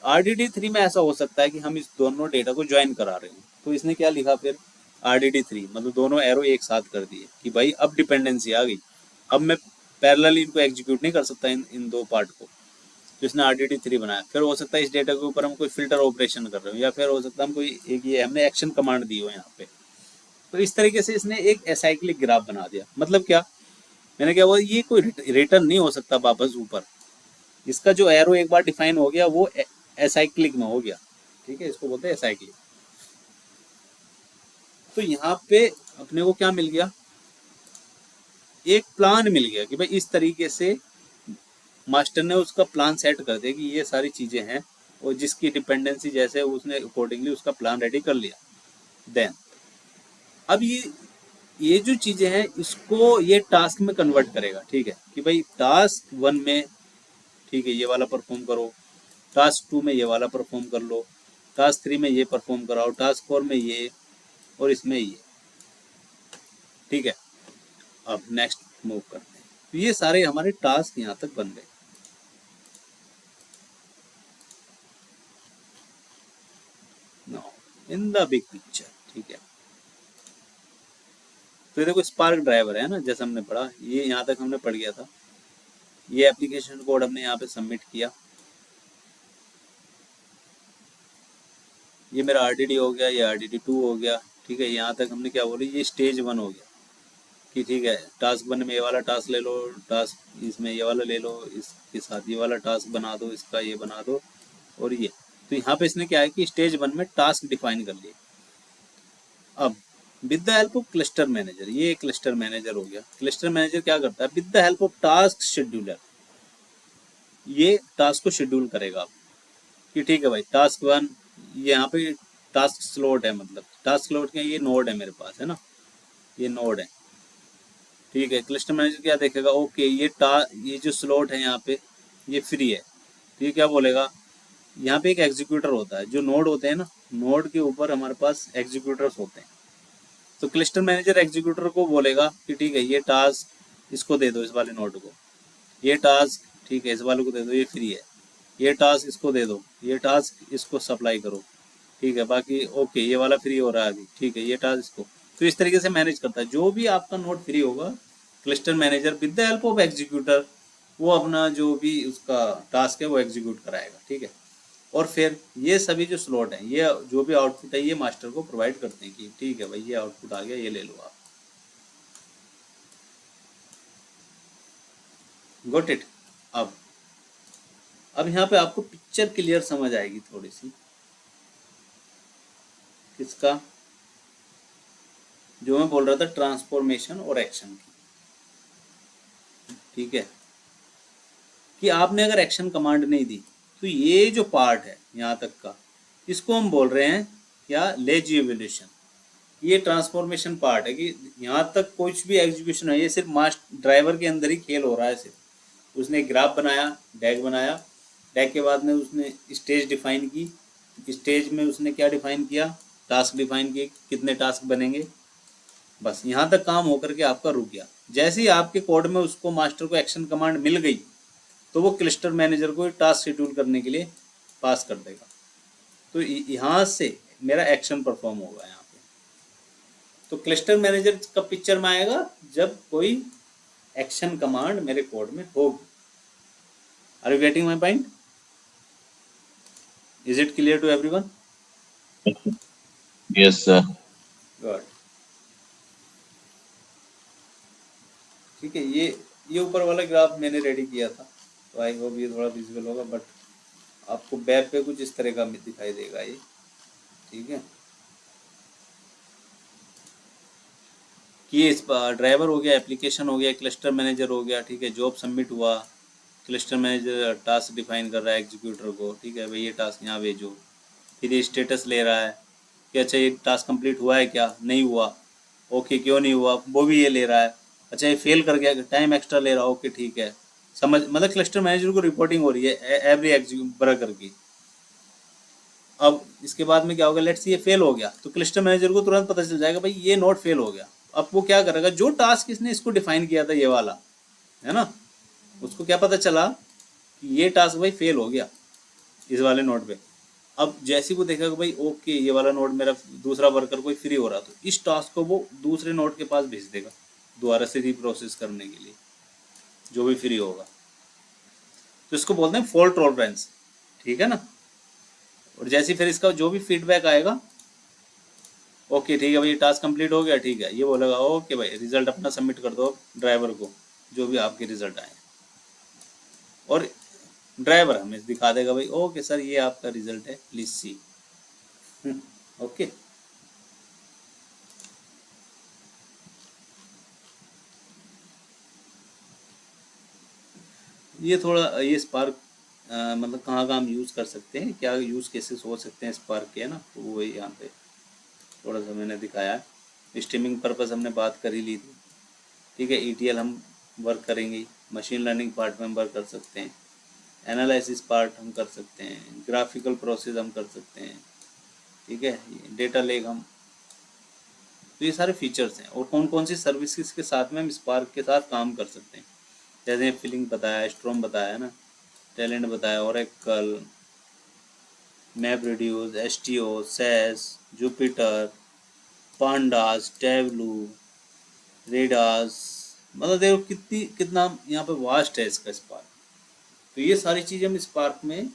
RDD3 में ऐसा हो सकता है कि हम इस दोनों डेटा को ज्वाइन करा रहे हैं, तो इसने क्या लिखा फिर, RDD3 मतलब दोनों एरो एक साथ कर दिए कि भाई अब डिपेंडेंसी आ गई, अब मैं पैरेलल इनको एग्जीक्यूट नहीं कर सकता इन दो पार्ट को। तो इसने RDD3 बनाया। फिर हो सकता है इस डेटा के ऊपर हम कोई फिल्टर ऑपरेशन कर रहे हो, या फिर हो सकता है हम कोई एक ये हमने एक्शन कमांड दी हो यहाँ पे। तो इस तरीके से इसने एक एसाइक्लिक ग्राफ बना दिया। मतलब क्या, मैंने क्या बोला, ये कोई रिटर्न नहीं हो सकता वापस ऊपर, इसका जो एरो एक बार डिफाइन हो गया वो एसाइक्लिक में हो गया, ठीक है, इसको बोलते हैं एसाइक्लिक। तो यहाँ पे अपने को क्या मिल गया, एक प्लान मिल गया कि भाई इस तरीके से मास्टर ने उसका प्लान सेट कर दिया कि ये सारी चीजें हैं, और जिसकी डिपेंडेंसी जैसे उसने अकॉर्डिंगली उसका प्लान रेडी कर लिया। देन अब ये जो चीजें हैं इसको ये टास्क में कन्वर्ट करेगा, ठीक है, कि भाई टास्क 1 में, ठीक है, ये वाला परफॉर्म करो, टास्क 2 में ये वाला परफॉर्म कर लो, टास्क 3 में ये परफॉर्म कराओ, टास्क 4 में ये, और इसमें ये, ठीक है। अब नेक्स्ट मूव करते हैं, तो ये सारे हमारे टास्क यहाँ तक बन गए। इन द बिग पिक्चर, ठीक है। तो ये देखो स्पार्क ड्राइवर है ना, जैसे हमने पढ़ा, ये यहाँ तक हमने पढ़ गया था। ये एप्लीकेशन कोड हमने यहाँ पे सबमिट किया, ये मेरा RDD हो गया, ये RDD2 हो गया, ठीक है। यहाँ तक हमने क्या बोली, ये स्टेज 1 हो गया कि ठीक है, टास्क 1 में ये वाला टास्क ले लो, टास्क इसमें ये वाला ले लो, इसके साथ ये वाला टास्क बना दो, इसका ये बना दो, और ये। तो यहाँ पे इसने क्या है कि स्टेज 1 में टास्क डिफाइन कर लिए। अब with the help of cluster manager, ये क्लस्टर मैनेजर हो गया। क्लस्टर मैनेजर क्या करता है, with the help of task scheduler, ये टास्क को शेड्यूल करेगा कि ठीक है भाई, टास्क 1 यहाँ पे टास्क स्लॉट है, मतलब टास्क स्लॉट के ये नोड है मेरे पास, है ना, ये नोड है, ठीक है। क्लस्टर मैनेजर क्या देखेगा, ओके ये जो स्लॉट है यहाँ पे ये फ्री है, तो ये क्या बोलेगा, यहाँ पे एक एग्जीक्यूटर होता है, जो नोड होते हैं ना, नोड के ऊपर हमारे पास एग्जीक्यूटर्स होते हैं। तो क्लस्टर मैनेजर एग्जीक्यूटर को बोलेगा कि ठीक है, ये टास्क इसको दे दो, इस वाले नोड को, ये टास्क ठीक है इस वाले को दे दो, ये फ्री है, ये टास्क इसको दे दो, ये टास्क इसको सप्लाई करो, ठीक है, बाकी ओके ये वाला फ्री हो रहा है अभी, ठीक है, ये टास्क इसको। तो इस तरीके से मैनेज करता है, जो भी आपका नोड फ्री होगा, cluster manager with the help of executor वो अपना जो भी उसका टास्क है वो एग्जीक्यूट कराएगा, ठीक है। और फिर ये सभी जो स्लॉट हैं, ये जो भी आउटपुट है, ये मास्टर को प्रोवाइड करते हैं कि ठीक है भाई, ये आउटपुट आ गया, ये ले लो आप। Got it. अब यहाँ पे आपको पिक्चर क्लियर समझ आएगी थोड़ी सी, किसका, जो मैं बोल रहा था ट्रांसफॉर्मेशन और एक्शन की, ठीक है। कि आपने अगर एक्शन कमांड नहीं दी, तो ये जो पार्ट है यहाँ तक का, इसको हम बोल रहे हैं क्या, लेजी एवोल्यूशन। ये ट्रांसफॉर्मेशन पार्ट है कि यहाँ तक कुछ भी एग्जीक्यूशन है, ये सिर्फ मास्टर ड्राइवर के अंदर ही खेल हो रहा है। सिर्फ उसने ग्राफ बनाया, डैग बनाया, डैग के बाद में उसने स्टेज डिफाइन की, स्टेज में उसने क्या डिफाइन किया, टास्क डिफाइन किए, कितने टास्क बनेंगे, बस यहाँ तक काम होकर के आपका रुक गया। जैसे ही आपके कोड में उसको मास्टर को एक्शन कमांड मिल गई, तो वो क्लस्टर मैनेजर को टास्क शेड्यूल करने के लिए पास कर देगा। तो यहाँ से मेरा एक्शन परफॉर्म होगा यहाँ पे। तो क्लस्टर मैनेजर कब पिक्चर में आएगा, जब कोई एक्शन कमांड मेरे कोड में होगी। Are you getting my point? Is it clear to everyone? Yes sir. Good, ठीक है। ये ऊपर वाला ग्राफ मैंने रेडी किया था, तो आई होप ये थोड़ा विजुअल होगा, बट आपको वेब पे कुछ इस तरह का दिखाई देगा ये, ठीक है। कि ये ड्राइवर हो गया, एप्लीकेशन हो गया, क्लस्टर मैनेजर हो गया, ठीक है। जॉब सबमिट हुआ, क्लस्टर मैनेजर टास्क डिफाइन कर रहा है एग्जीक्यूटर को, ठीक है भाई, ये टास्क यहाँ भेजो। फिर ये स्टेटस ले रहा है कि अच्छा ये टास्क कंप्लीट हुआ है क्या, नहीं हुआ, ओके क्यों नहीं हुआ, वो भी ये ले रहा है। अच्छा ये फेल कर गया, टाइम एक्स्ट्रा ले रहा है, ओके ठीक है, समझ, मतलब क्लस्टर मैनेजर को रिपोर्टिंग हो रही है एवरी वर्कर की। अब इसके बाद में क्या होगा, लेट्स ये फेल हो गया, तो क्लस्टर मैनेजर को तुरंत पता चल जाएगा भाई ये नोड फेल हो गया। अब वो क्या करेगा, जो टास्क इसने इसको डिफाइन किया था, ये वाला है ना, उसको क्या पता चला कि ये टास्क भाई फेल हो गया इस वाले नोड पे। अब जैसे वो देखेगा भाई ओके ये वाला नोड मेरा दूसरा वर्कर कोई फ्री हो रहा, तो इस टास्क को वो दूसरे नोड के पास भेज देगा दोबारा से रीप्रोसेस करने के लिए, जो भी फ्री होगा। तो इसको बोलते हैं फॉल्ट टॉलरेंस, ठीक है ना। और जैसे फिर इसका जो भी फीडबैक आएगा, ओके ठीक है भाई टास्क कंप्लीट हो गया, ठीक है, ये बोलेगा ओके भाई रिजल्ट अपना सबमिट कर दो ड्राइवर को, जो भी आपके रिजल्ट आए, और ड्राइवर हमें दिखा देगा भाई ओके सर ये आपका रिजल्ट है, प्लीज सी। ओके, ये थोड़ा ये स्पार्क मतलब कहाँ कहाँ हम यूज़ कर सकते हैं, क्या यूज़ केसेस हो सकते हैं स्पार्क के, है ना, तो वो यहाँ पे थोड़ा सा मैंने दिखाया है। स्ट्रीमिंग पर्पस हमने बात कर ही ली थी, ठीक है। ETL हम वर्क करेंगे, मशीन लर्निंग पार्ट में हम वर्क कर सकते हैं, एनालिसिस पार्ट हम कर सकते हैं, ग्राफिकल प्रोसेस हम कर सकते हैं, ठीक है, डेटा लेक हम, तो ये सारे फीचर्स हैं। और कौन कौन सी सर्विसेज के साथ में हम स्पार्क के साथ काम कर सकते हैं, जैसे फिलिंग बताया, स्ट्रॉम बताया ना, टैलेंट बताया, ओरेकल, मैप रेडियोस, एसटीओ, सेस, जुपिटर, पांडास, टेबलू, रेडास, मतलब देखो कितना यहाँ पे वास्ट है इसका स्पार्क। तो ये सारी चीज़ हम स्पार्क में